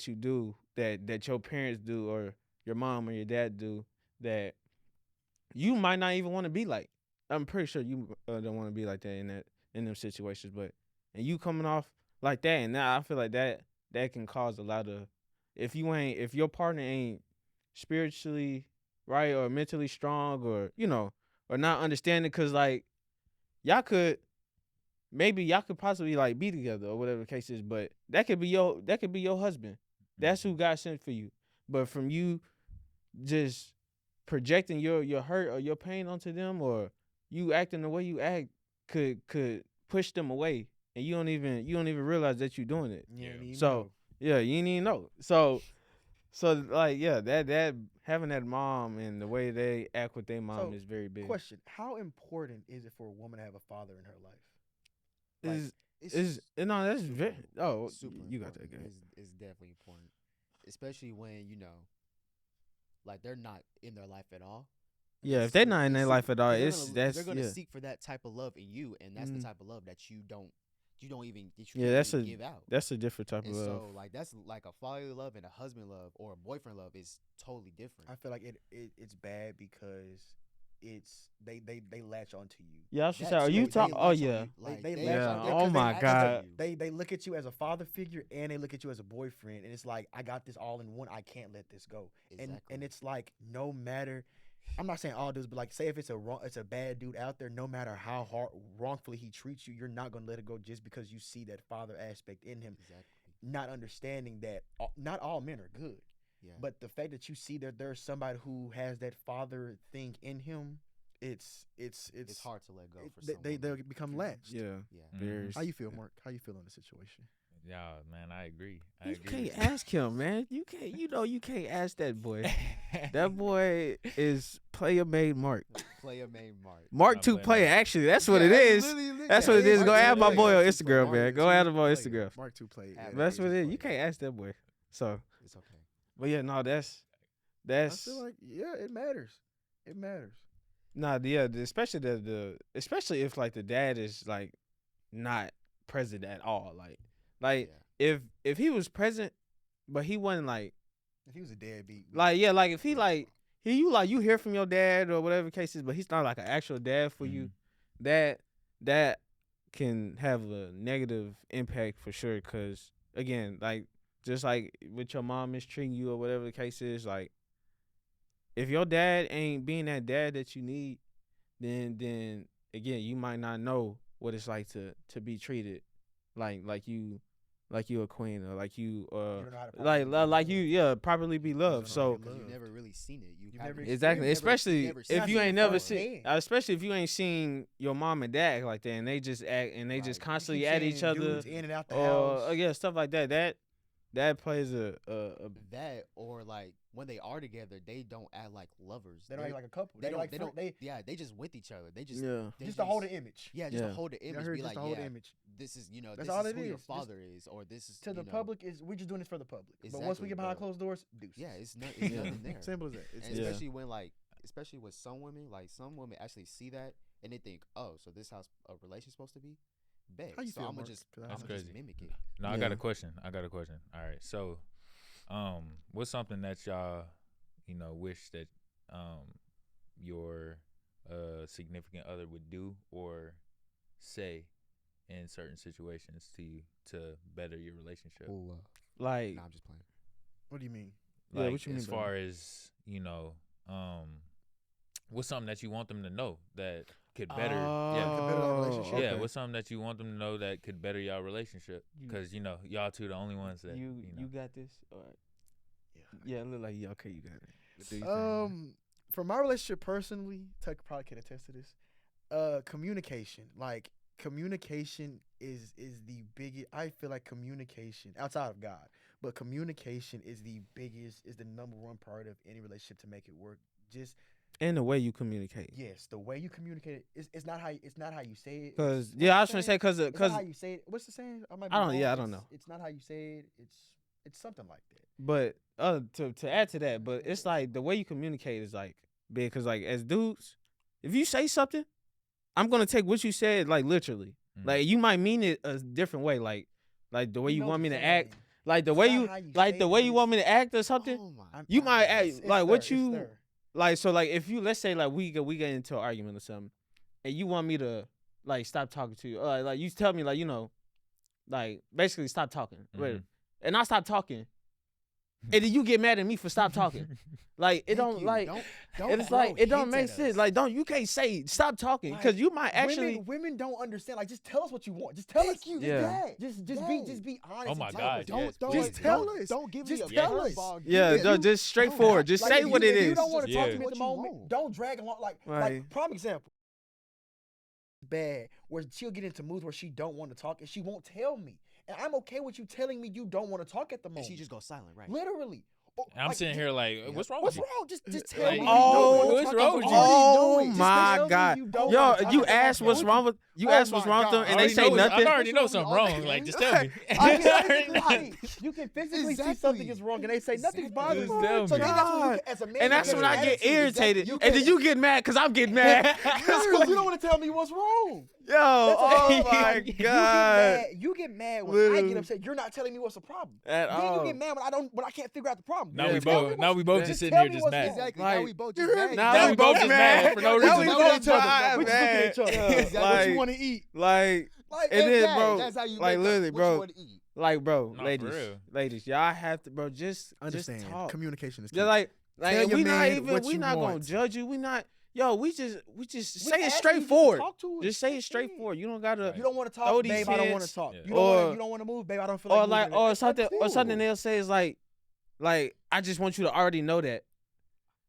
you do, that your parents do, or your mom or your dad do, that you might not even want to be like. I'm pretty sure you don't want to be like that in them situations, but and you coming off like that, and now I feel like that can cause a lot of, if your partner ain't spiritually right, or mentally strong, or or not understanding, because like y'all could possibly like be together, or whatever the case is, but that could be your husband. That's who God sent for you. But from you just projecting your hurt or your pain onto them, or you acting the way you act, could push them away, and you don't even realize that you're doing it. Yeah. So yeah, you didn't even know. So like yeah, that having that mom and the way they act with their mom So, is very big. question: how important is it for a woman to have a father in her life? No, that's very. Oh, super you got that important. guy. It's definitely important, especially when like they're not in their life at all. Yeah, if they're not in their life at all, they're gonna yeah. seek for that type of love in you, and that's the type of love that you don't even Yeah, that's can't even give out. That's a different type And of love. so like that's like a fatherly love and a husband love or a boyfriend love is totally different. I feel like it's bad because they latch onto you. Yeah, I should say, That's are you what talking? they Oh latch on yeah. you. Like, They they latch Yeah, on- oh 'cause my they- God. They look at you as a father figure, and they look at you as a boyfriend, and it's like, I got this all in one. I can't let this go. And Exactly. it's like, no matter, I'm not saying all dudes, but like, say if it's a bad dude out there, no matter how wrongfully he treats you, you're not gonna let it go just because you see that father aspect in him. Exactly. Not understanding that not all men are good, Yeah. but the fact that you see that there's somebody who has that father thing in him, it's hard to let go for they someone. they become latched. Yeah. Yeah. Very. How you feel, Mark? How you feel on the situation? Yeah, man, I agree. You can't ask him, man. You can't. You can't ask that boy. That boy is player made Mark. Player named Mark. Mark I'm 2 playing player. Mark. Actually, that's what it is. That's what it is. Go add my boy on Instagram, man. Go add him on Instagram. Mark 2 play. Yeah, That's what it is. player. You can't ask that boy. So, It's okay. but yeah, no, I that's feel like it matters. It matters. nah, yeah, especially if like the dad is like not present at all. Like Yeah. if he was present, but he wasn't like If he was a deadbeat, like if he like you hear from your dad or whatever the case is, but he's not like an actual dad for you, that can have a negative impact for sure. Cause again, like just like with your mom mistreating you or whatever the case is, like if your dad ain't being that dad that you need, then again you might not know what it's like to be treated like you a queen, or like you don't know how to properly be like you properly be loved. don't know how So to Because you've never really seen it. You've haven't- never exactly, you've especially never if seen you it ain't never firsthand. seen, especially if you ain't seen your mom and dad act like that, and they just act and they just Right. constantly keep at seeing each other, dudes in and out the or house. yeah, stuff like that. That plays a That or like when they are together, they don't act like lovers. They don't act like a couple. They They don't. like They don't. Yeah, they just with each other. They just. yeah. they just to hold an image. Yeah, just Yeah. to hold the I image. heard Be just like, to hold yeah, the image. this is That's this all is it who your is. Just father is, or this is To the public is we're just doing this for the public. But once we Exactly, get behind bro. closed doors, deuces. Yeah, it's not. It's Yeah. nothing there. Simple as that. It's And Yeah. especially when like especially with some women, like some women actually see that and they think, oh, so this is how a relationship's supposed to be. Bet. How you So feel, I'm gonna Mark? just, 'Cause I I'm That's don't- gonna just crazy. mimic it. No, I got Yeah. a question. All right. So, what's something that y'all, wish that your significant other would do or say in certain situations to you to better your relationship? Ooh, Like, nah, I'm just playing. What do you mean? Yeah, Like, what you mean as by far as, what's something that you want them to know that could better Could better that relationship? yeah, okay. what's something that you want them to know that could better y'all relationship? Because y'all two the only ones that you got this? All right. Yeah. Yeah, it look like okay, you got it. Do you think? For my relationship personally, Tuck probably can attest to this. Communication. Like communication is the biggest. I feel like communication outside of God, but communication is the number one part of any relationship to make it work. Just And the way you communicate. yes, the way you communicate it, it's not how you say it. Cause What's yeah, I the was trying to say saying? It's not cause how you say it. What's the saying? I might be I don't- wrong. yeah, I don't It's- know. It's not how you say it. It's something like that. but to add to that, but it's like the way you communicate is like big. Cause like as dudes, if you say something, I'm gonna take what you said like literally. Mm. Like you might mean it a different way, like the way you know want what me you're to act, saying. like the It's way not you how you like say the it, way but you it's- want me to act or something. Oh my. You might act It's like what there, it's you there. like. So like if you let's say like we get into an argument or something, and you want me to like stop talking to you, like you tell me like like basically stop talking, Mhm. and I stop talking, and then you get mad at me for stop talking. Like it Thank don't you. like. Don't It's throw like it don't hints make at sense. us. Like you can't say stop talking because Like, you might actually. women don't understand. Like, just tell us what you want. Just tell us. Thank you. Yeah. Just be honest. Oh my and tell God, us. yes, Don't throw please. it. tell don't, us. Don't give Just me a tell us. curveball. Yeah, If you- just straightforward. Just Like, say if what you, it if is. you don't want to talk to Yeah. me at What the you moment, want. don't drag along. Like Right. prime example. Bad, where she'll get into moods where she don't want to talk and she won't tell me, and I'm okay with you telling me you don't want to talk at the And moment. she just goes silent, right? Literally. Or, And I'm like, sitting here like, what's wrong What's with you? wrong? Just tell Like, me. oh, you what's don't wrong want with to you? talk. Oh Just my tell me God. you don't Yo, wanna talk you at the asked what's moment. wrong with you Oh asked what's my wrong with them, God. and they already say know- nothing. I already know What's wrong something with wrong. you, Like, man? just tell me. I I can already know. physically, you can physically see something is wrong, and they say nothing's bothering Just you. tell So me. then that's when you God. can, as a man, And you that's can when I get attitude. irritated, You and then can- you get mad because I'm getting mad. Because you don't want to tell me what's wrong. Yo, oh okay. my Like, God. You get mad when I Literally. get upset. You're not telling me what's the problem. At Then all. you get mad when I can't figure out the problem. Now Yeah, we Tell me both. Now we both just just tell sitting here me just what's mad. wrong. Exactly. Like, now we both just mad. Now Now we we both both just mad. mad for no Now reason. we Now both we each other. mad, We just looking at man. each other. Yeah, Is that what you like- want to eat? Like, Like, and then, exactly. bro, That's how you like, make literally, up what bro. you want to eat. like, bro, Nah, for ladies, real. ladies, y'all have to, bro, just Understand. talk. Communication is key. Yeah, like Tell and your we not man even, what we you not gonna want. judge you. We not, yo, we just We say it asking you just to straightforward. talk to us. Just say it That's straightforward. You don't gotta, Right. You don't want to Throw talk, these babe. I don't want hints. to talk. Yeah. You don't Or- want. You don't want to move, babe. I don't feel or like like, moving. or That's something, cool. or something they'll say is like, I just want you to already know that.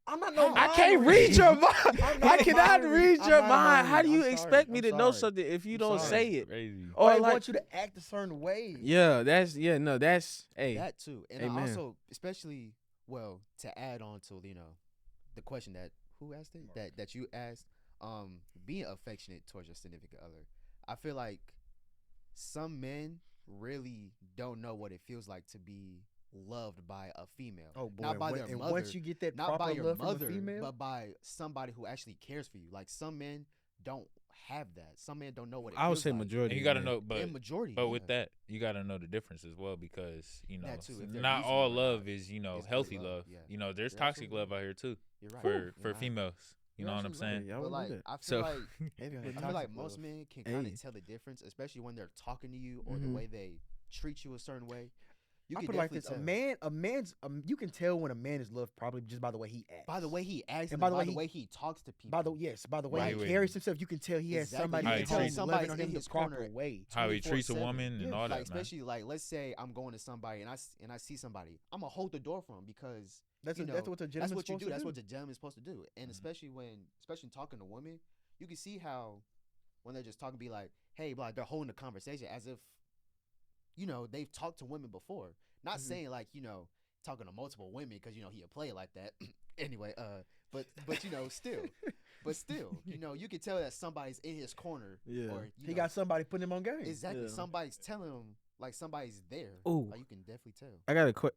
I'm not no. I mind can't reader. read your mind. I'm not I a cannot mind read reader. your I'm not a mind. mind How do reader. you I'm expect sorry. me I'm to know sorry. something if you I'm don't sorry. say it? Crazy. Or Or I like, want you to act a certain way. yeah, that's hey, That too. And Amen. I also, especially, well, to add on to, the question that who asked it? That you asked, being affectionate towards your significant other. I feel like some men really don't know what it feels like to be loved by a female. Oh boy. Not by their and mother. once you get that Not proper by your love mother, from a female, but by somebody who actually cares for you. Like some men don't have that. Some men don't know what it I would feels say like. majority. And you got to man. know, but In majority. with yeah. that, you got to know the difference as well because That too, if they're not using all it or not. love is It's good healthy love, love. yeah. There's You're toxic absolutely love right. out here too You're right. for You're right. females. You You're know what I'm absolutely saying? Yeah, y'all But would like, do that. I feel So- like maybe I feel like most men can kind of tell the difference, especially when they're talking to you or the Mhm. way they treat you a certain way. You I can put it like definitely this: tell. you can tell when a man is loved probably just by the way he acts. By the way he acts And and by by the the way way he talks to people. by the way Right. he carries himself, you can tell he has Exactly. somebody. How You he can tell treats- he's loving somebody's on in him the his proper corner. way. How he treats a 24/7. woman and Yeah. all Like that, man. especially like let's say I'm going to somebody and I see somebody, I'm gonna hold the door for him because That's you what know, that's what a that's gentleman's what you supposed do. to That's do. what the gentleman's supposed to do. And especially talking to women, you can see how when they're just talking, be like, hey, like they're holding the conversation as if they've talked to women before. Not saying like talking to multiple women because he a player like that. Anyway, but still, you can tell that somebody's in his corner. Yeah. Or He got somebody putting him on game. exactly Yeah. somebody's telling him like somebody's there. Ooh. Like you can definitely tell. I got a quick.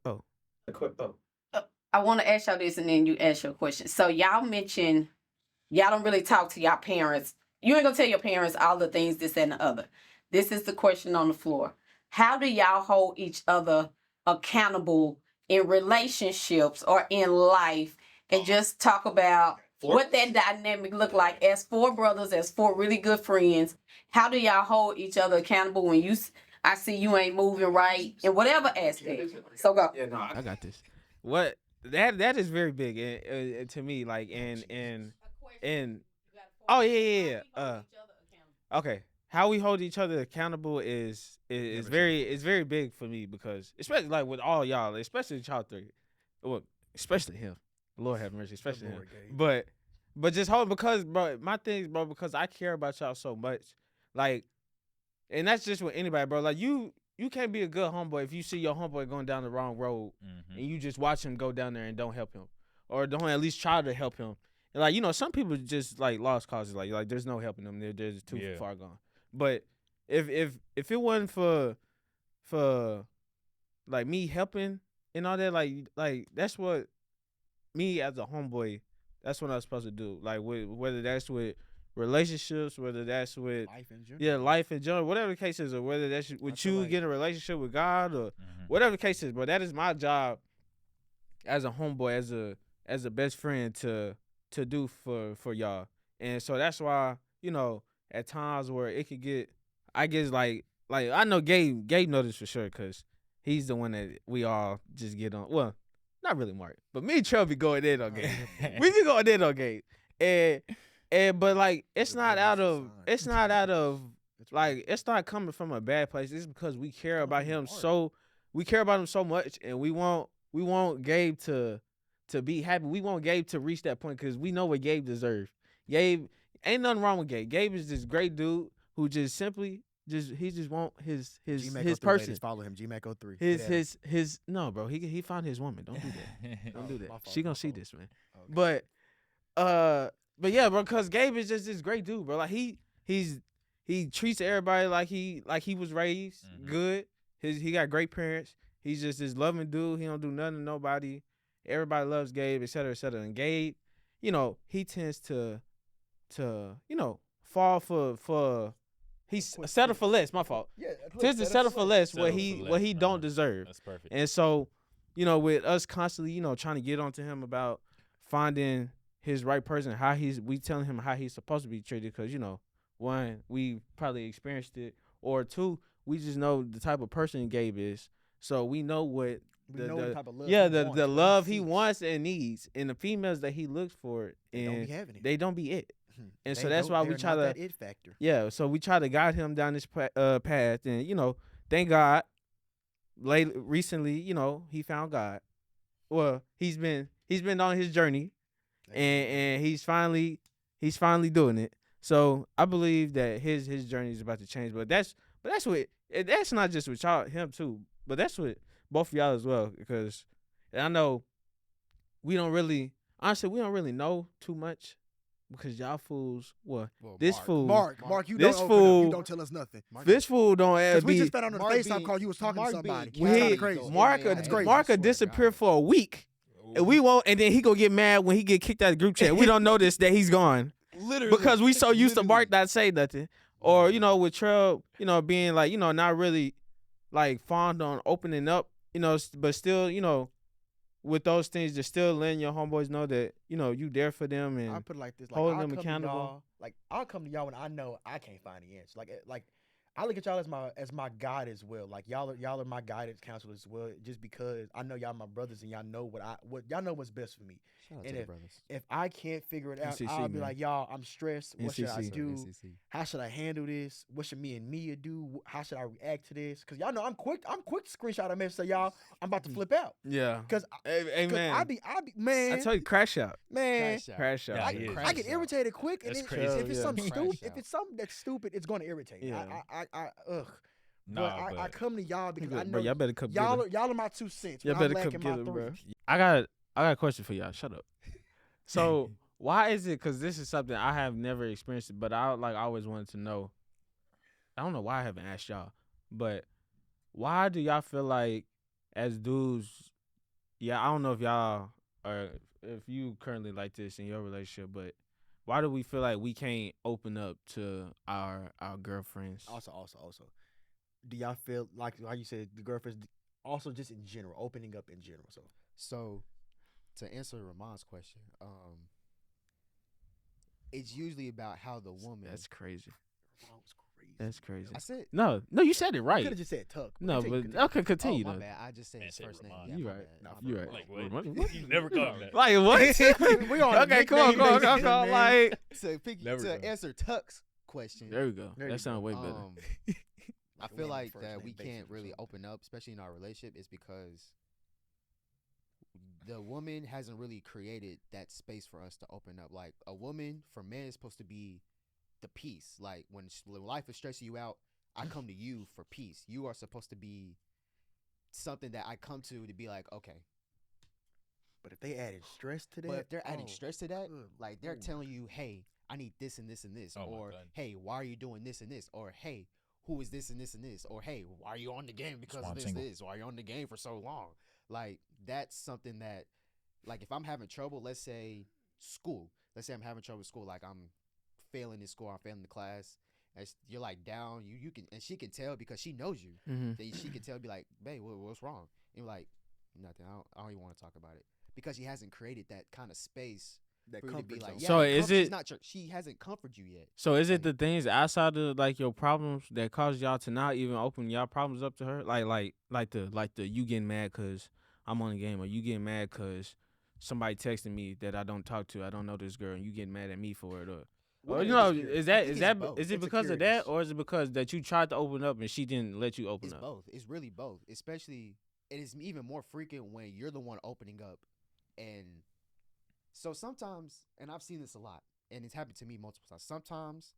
I want to ask y'all this, and then you ask your question. So y'all mentioned y'all don't really talk to y'all parents. You ain't gonna tell your parents all the things, this and the other. This is the question on the floor. How do y'all hold each other accountable in relationships or in life, and just talk about what that dynamic look like as four brothers, as four really good friends? How do y'all hold each other accountable when I see you ain't moving right in whatever aspect? So go. Yeah, no, I got this. What that is very big to me. Like and oh yeah. Okay, how we hold each other accountable is very big for me, because especially like with all y'all, especially y'all three, well, especially him. Lord have mercy, especially him. But just hold, because bro, my thing, bro, because I care about y'all so much, like, and that's just with anybody, bro. Like you can't be a good homeboy if you see your homeboy going down the wrong road and you just watch him go down there and don't help him, or don't at least try to help him. And like, some people just like lost causes, like there's no helping them. They're just too far gone. But if it wasn't for like me helping and all that, like that's what me as a homeboy, that's what I'm supposed to do. Like whether that's with relationships, whether that's with life in general, whatever the case is, or whether that's with you getting a relationship with God, or whatever the case is. But that is my job as a homeboy, as a best friend to do for y'all. And so that's why, at times where it could get, I guess, like I know Gabe know this for sure, because he's the one that we all just get on. Well, not really Mark, but me and Trell be going in on Gabe. We be going in on Gabe. And but like it's not coming from a bad place. It's because we care about him so much, and we want Gabe to be happy. We want Gabe to reach that point, because we know what Gabe deserves. Gabe, ain't nothing wrong with Gabe. Gabe is this great dude who just simply he just want his person. Follow him, GMAC03. His no, bro. He found his woman. Don't do that. Don't do that. She gonna see this, man. Okay. But yeah, bro, cause Gabe is just this great dude, bro. Like he treats everybody like he was raised good. He got great parents. He's just this loving dude. He don't do nothing to nobody. Everybody loves Gabe, et cetera, et cetera. And Gabe, he tends to fall for he's settle for less. My fault. Yeah, tends to settle for less what he don't deserve. That's perfect. And so, with us constantly, trying to get onto him about finding his right person, we telling him how he's supposed to be treated, because one, we probably experienced it, or two, we just know the type of person Gabe is, so we know what the type of love the love he wants and needs, and the females that he looks for, and they don't be it. And so that's why we try to that it factor. Yeah, so we try to guide him down this path, and thank God, recently, he found God. Well, he's been on his journey, and he's finally doing it. So I believe that his journey is about to change. But that's not just with y'all, him too, but that's with both of y'all as well. Because I know we don't really know too much, because y'all fools. Well this Mark, fool. Mark, you this don't fool. You don't tell us nothing. This fool don't add. We just found out on the FaceTime call you was talking to somebody. That's crazy. Mark disappear for a week. And we won't, and then he gonna get mad when he get kicked out of the group chat. We don't notice that he's gone. Literally. Because we so used to Mark not say nothing. Or, with Trell, being like, not really like fond on opening up, but still, with those things, just still letting your homeboys know that, you there for them, and I put it like this, holding them accountable. I'll come to y'all when I know I can't find the answer. Like I look at y'all as my guide as well. Like y'all are my guidance counselor as well. Just because I know y'all my brothers, and y'all know what y'all know what's best for me. Shout out and to the brothers. if I can't figure it out, NCC, I'll be man. like, y'all, I'm stressed. What should I NCC. do? NCC. How should I handle this? What should me and Mia do? How should I react to this? Because y'all know I'm quick to screenshot a message, say, y'all, I'm about to flip out. Yeah. Because man. I be man. I tell you, crash out. Man, Crash out. Yeah, I get irritated quick, and That's then crazy. if it's something Crash stupid, out. if it's something that's stupid, it's gonna irritate me. Yeah. Ugh. Nah, I come to y'all because I know Bro, y'all better come y'all together. are my 2 cents. Y'all when better I'm come lacking my together, bro. 3. I got a question for y'all. Shut up. So why is it? Because this is something I have never experienced, but I always wanted to know. I don't know why I haven't asked y'all, but why do y'all feel like as dudes? Yeah, I don't know if y'all or if you currently like this in your relationship, but why do we feel like we can't open up to our girlfriends? Also, do y'all feel like you said the girlfriends? Also, just in general, opening up in general. So, to answer Ramon's question, it's usually about how the woman. That's crazy. That was crazy. That's crazy. I said. No, you said it You right. could have just said tuck. No, but okay, Oh, continue my though. bad. I just said Man his said first name. Ramon. Yeah, You my right. bad. No, My you bad. right. Like what? You never called him that. Like what? We on a Okay, come on, nickname basis here, man. like. Never To go. answer Tuck's question, There we go. There you That sounds go. way better. I Like, feel we on a like first that name we basis can't or really something. open up, especially in our relationship, is because the woman hasn't really created that space for us to open up. Like a woman for men is supposed to be the peace. Like when life is stressing you out, I come to you for peace. You are supposed to be something that I come to be like, okay. But if they added stress to that, But if they're adding oh, stress to that, good like they're lord. telling you, hey, I need this and this and this, Oh my or God. hey, why are you doing this and this, or hey, who is this and this and this, or hey, why are you on the game because why of I'm this, single. this, why are you on the game for so long? Like that's something that, like if I'm having trouble, let's say school, let's say I'm having trouble with school, like I'm failing in school, I'm failing the class, and you're like down, you can, and she can tell because she knows you, Mm-hmm. that she can tell, be like, babe, what's wrong? And you're like, nothing, I don't even want to talk about it. Because she hasn't created that kind of space that for you to be comfort like, zone. yeah, So that is comfort- she's it- not she hasn't comforted you yet. So is Like- it the things outside of like your problems that cause y'all to not even open y'all problems up to her? Like the you getting mad cause I'm on the game, or you getting mad cause somebody texting me that I don't talk to, I don't know this girl, and you getting mad at me for it, or Well, you I know, think it's is I that think is it's that both. is it because of that, Insecurities. or is it because that you tried to open up and she didn't let you open It's up? both. It's really both. Especially, it is even more frequent when you're the one opening up, and so sometimes, and I've seen this a lot, and it's happened to me multiple times. Sometimes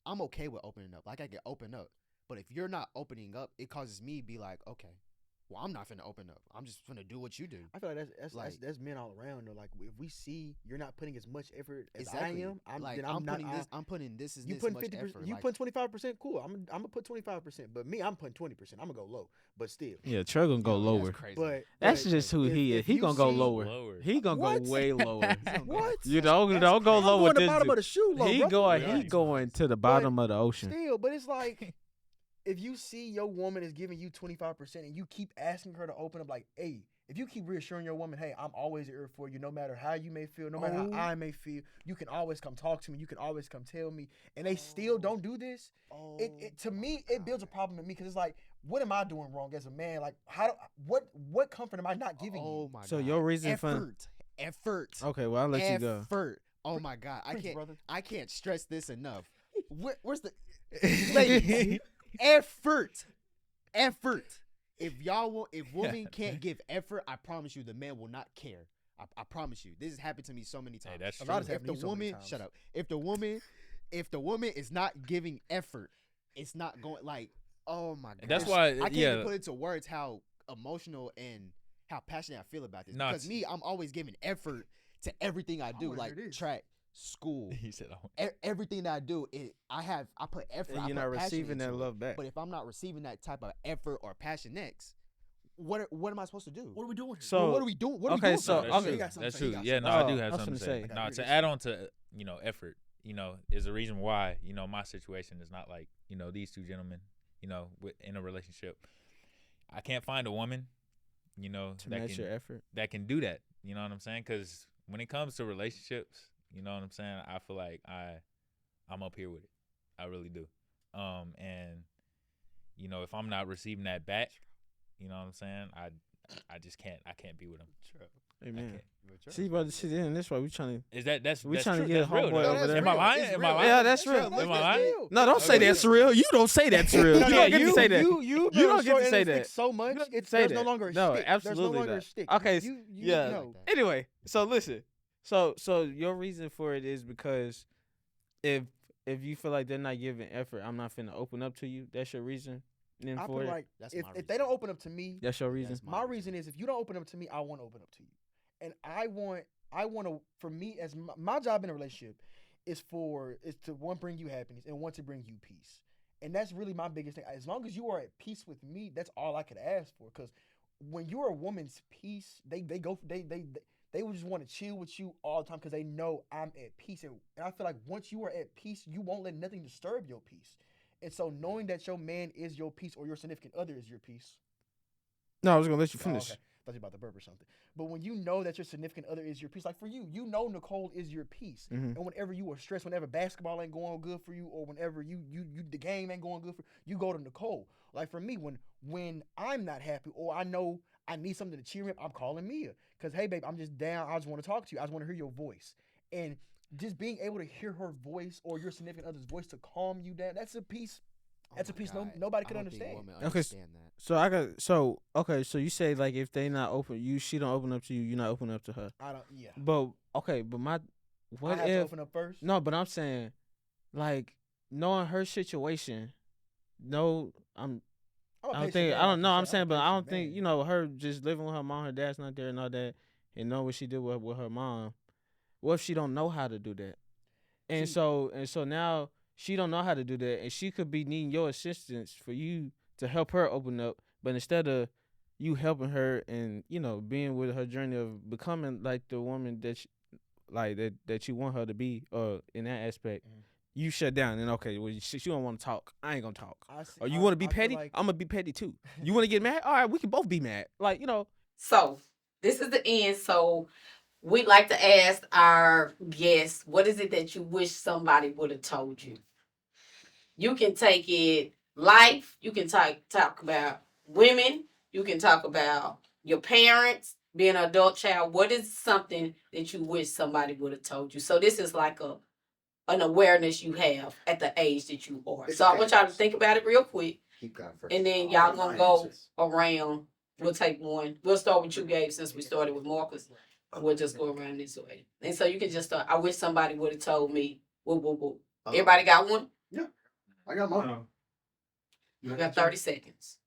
I'm okay with opening up, like I can open up, but if you're not opening up, it causes me to be like, okay, well, I'm not finna open up. I'm just finna do what you do. I feel like Like- that's men all around though. Like if we see you're not putting as much effort as Exactly. I am, I'm not. putting this. I'm putting this as You this putting much 50%. effort. You like, putting 25%. Cool. I'm gonna put 25%. But me, I'm putting 20%. I'm gonna go low. But still. Yeah, Trey gonna go yo, lower. That's crazy. But That's but just who if- he is. if He you gonna go see- lower. Lower. He gonna What? go way lower. What? You don't That's go crazy. low I'm with going to this bottom dude. of the shoe low, He bro. going Yeah. to the bottom of the ocean. Still, but it's like if you see your woman is giving you 25% and you keep asking her to open up, like, hey, if you keep reassuring your woman, hey, I'm always here for you, no matter how you may feel, no matter Oh. how I may feel, you can always come talk to me, you can always come tell me, and they still don't do this, it to me, it builds a problem in me because it's like, what am I doing wrong as a man? Like, what comfort am I not giving Oh you? my So god. your reason for- effort. Okay, well I'll let you go. Effort. Oh my god. Preach, brother. I can't stress this enough. Where's the ladies? Effort. If women can't give effort, I promise you the man will not care. I promise you. This has happened to me so many Hey, times. that's A lot has true. happened to you so many times. Shut up. If the woman is not giving effort, it's not going, like, oh my god. That's why, I can't yeah. even put into words how emotional and how passionate I feel about this. No, Because it's- me, I'm always giving effort to everything I do, wanna like hear this. track, school, He said, "Oh, everything that I do. I put effort. And I you're put not passion receiving that into it. love back. But if I'm not receiving that type of effort or passion next, what am I supposed to do? What are we doing? So what are we doing? What are okay, we doing? so No, for? that's okay. true. He got something That's to say. He true. got Yeah, no, something I to do say. have I was something to finna say. say. I No, got to this. add on to effort, is the reason why my situation is not like these two gentlemen, in a relationship. I can't find a woman, To that match your can effort. that can do that. You know what I'm saying? Because when it comes to relationships, you know what I'm saying. I feel like I'm up here with it. I really do. And if I'm not receiving that back, you know what I'm saying. I just can't. I can't be with him. Amen. can't. See, brother, sit in this way. We trying to. That's We that's tryna true. get That's real. homeboy though. over there. Am I real. lying? It's Am real. I lying? Yeah, that's real. Am I lying? No, don't say Okay. that's real. You don't say that's real. No, You no, don't get to say that. You don't get to say it's that. so much. don't It's say there's that. no longer a No, stick. absolutely There's no longer not. a stick. Okay, You yeah. know. Anyway, so listen. So your reason for it is because if you feel like they're not giving effort, I'm not finna open up to you. That's your reason. Then I for feel it, like That's if my they don't open up to me, that's your reason. That's my reason is if you don't open up to me, I want to open up to you, and I want to, for me, as my job in a relationship is to one, bring you happiness, and one, to bring you peace, and that's really my biggest thing. As long as you are at peace with me, that's all I could ask for. Because when you're a woman's peace, they They would just want to chill with you all the time because they know I'm at peace. And I feel like once you are at peace, you won't let nothing disturb your peace. And so knowing that your man is your peace or your significant other is your peace. No, I was gonna let you Oh, finish. okay. Thought you about to burp or something. But when you know that your significant other is your peace, like for you, you know Nicole is your peace. Mhm. And whenever you are stressed, whenever basketball ain't going good for you, or whenever you the game ain't going good for you, go to Nicole. Like for me, when I'm not happy or I know I need something to cheer me up, I'm calling Mia. Cause hey babe, I'm just down. I just want to talk to you. I just want to hear your voice. And just being able to hear her voice or your significant other's voice to calm you down, that's a piece. Oh That's a my piece God. nobody I could don't think understand. women Okay, understand that. So I got okay. So you say like if they not open, she don't open up to you, you're not open up to her. I don't. Yeah. But okay, but my I what have to if open up first. no? But I'm saying like knowing her situation. No, I'm a I don't patient think man. I Like don't you know. say, I'm I'm a saying, but I patient don't think man. her just living with her mom, her dad's not there, and all that, and know what she did with her mom. What if she don't know how to do that? And See, so now she don't know how to do that, and she could be needing your assistance for you to help her open up. But instead of you helping her and being with her journey of becoming like the woman that that you want her to be, in that aspect, Mhm. you shut down and okay, well she don't want to talk. I ain't gonna talk. I see. Or you want to be I feel petty? like I'm gonna be petty too. You want to get mad? All right, we can both be mad. So this is the end. So we'd like to ask our guests, what is it that you wish somebody would have told you? You can take it life. You can talk about women. You can talk about your parents, being an adult child. What is something that you wish somebody would have told you? So this is like an awareness you have at the age that you are. So I want y'all to think about it real quick. Keep going first. And then y'all gonna go around. We'll take one. We'll start with you, Gabe, since we started with Marcus. We'll just go around this way. And so you can just start. I wish somebody would have told me. Whoop, whoop, whoop. Everybody got one? Yeah, I got mine. You got 30 seconds.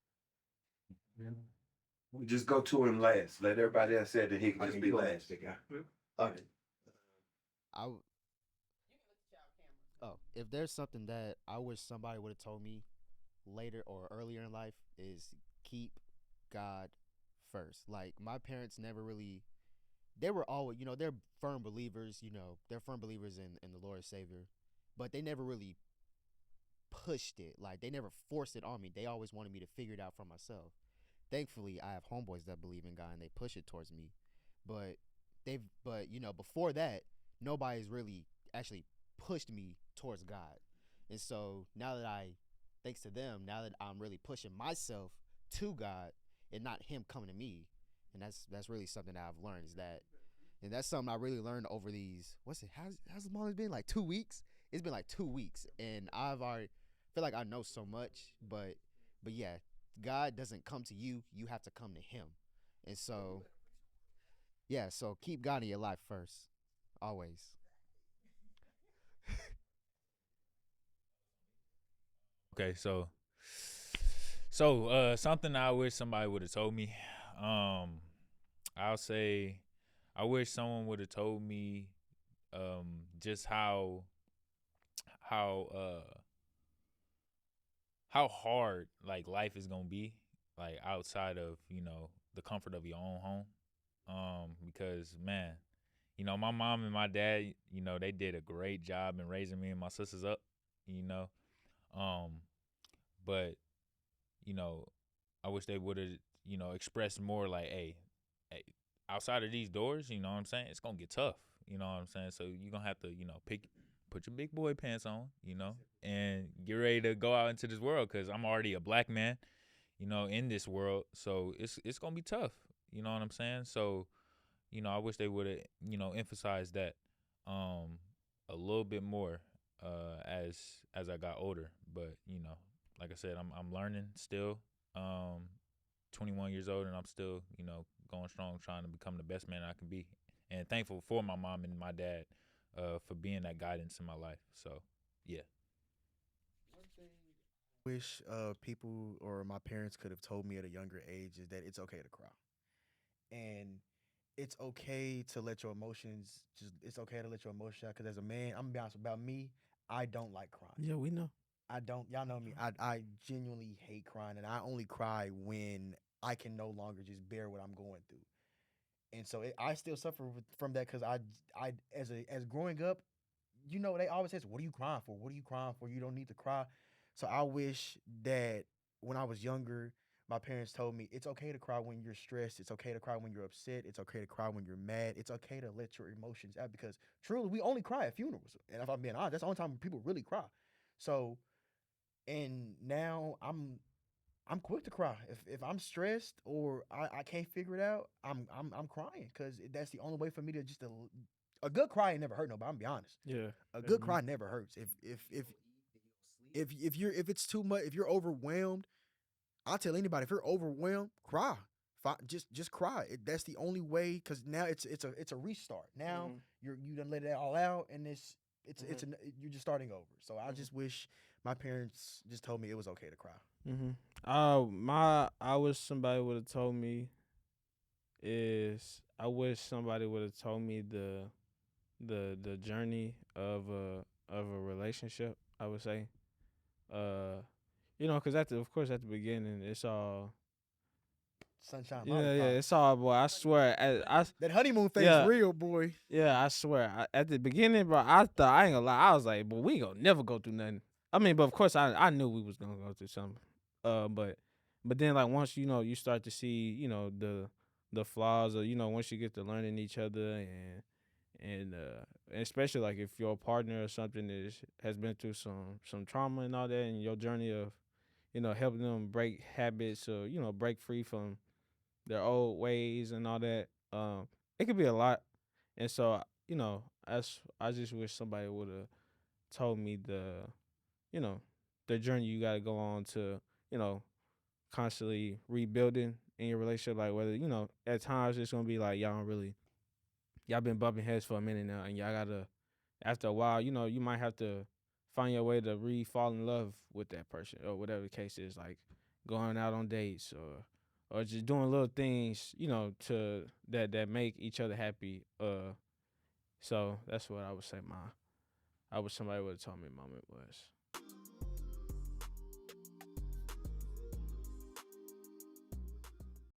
We just go to him last. Let everybody else say that he can just be last. Okay. I w- oh, if there's something that I wish somebody would have told me later or earlier in life is keep God first. Like my parents never really they were always, they're firm believers, they're firm believers in the Lord and Savior, but they never really pushed it. Like they never forced it on me. They always wanted me to figure it out for myself. Thankfully, I have homeboys that believe in God and they push it towards me. But before that, nobody's really actually pushed me towards God. And so now that thanks to them, now that I'm really pushing myself to God and not Him coming to me, and that's really something that I've learned is that, and that's something I really learned over these. How's the moment been? Like 2 weeks? It's been like 2 weeks, and I've already feel like I know so much, but yeah, God doesn't come to you; you have to come to Him, and so yeah, so keep God in your life first, always. Okay, something I wish somebody would have told me. I'll say I wish someone would have told me just how how hard like life is gonna be like outside of the comfort of your own home. Because man, my mom and my dad, they did a great job in raising me and my sisters up. You know, um, but you know, I wish they would have, expressed more like, hey, outside of these doors, you know what I'm saying? It's gonna get tough. You know what I'm saying? So you're gonna have to, put your big boy pants on, and get ready to go out into this world because I'm already a black man, in this world. So it's gonna be tough. You know what I'm saying? So, I wish they would have, emphasized that a little bit more as I got older. But, like I said, I'm learning still. 21 years old and I'm still, going strong trying to become the best man I can be. And thankful for my mom and my dad for being that guidance in my life. So, yeah. wish people or my parents could have told me at a younger age is that it's okay to cry. And it's okay to let your emotions it's okay to let your emotions out because as a man, I'm gonna be honest about me, I don't like crying. Yeah, we know. I don't y'all know me. I genuinely hate crying and I only cry when I can no longer just bear what I'm going through. And so I still suffer from that because I as growing up, they always says, "What are you crying for? What are you crying for? You don't need to cry." So I wish that when I was younger, my parents told me it's okay to cry when you're stressed. It's okay to cry when you're upset. It's okay to cry when you're mad. It's okay to let your emotions out because truly we only cry at funerals. And if I'm being honest, that's the only time people really cry. So and now I'm quick to cry. If I'm stressed or I can't figure it out, I'm crying because that's the only way for me to a good cry ain't never hurt nobody. I'm gonna be honest. Yeah. A good cry never hurts. If it's too much, if you're overwhelmed, I'll tell anybody if you're overwhelmed, cry. Just cry. That's the only way because now it's a restart. Now you done let it all out and you're just starting over. So I just wish my parents just told me it was okay to cry. I wish somebody would have told me is I wish somebody would have told me the journey of a relationship. I would say, because at the beginning it's all Sunshine, yeah, lollipop. it's all boy. I swear, That honeymoon phase Yeah. real, boy. yeah, I swear. At the beginning, bro, I thought I ain't gonna lie. I was like, but we ain't gonna never go through nothing. I mean, but of course, I knew we was gonna go through something. But then like once you start to see the flaws of once you get to learning each other and especially like if your partner or something has been through some trauma and all that and your journey of helping them break habits or break free from their old ways and all that, it could be a lot. And so as I just wish somebody would have told me you know the journey you got to go on to constantly rebuilding in your relationship, like whether at times it's gonna be like y'all been bumping heads for a minute now and y'all gotta after a while you might have to find your way to fall in love with that person or whatever the case is, like going out on dates or just doing little things to that make each other happy. So that's what I would say I wish somebody would have told me moment was.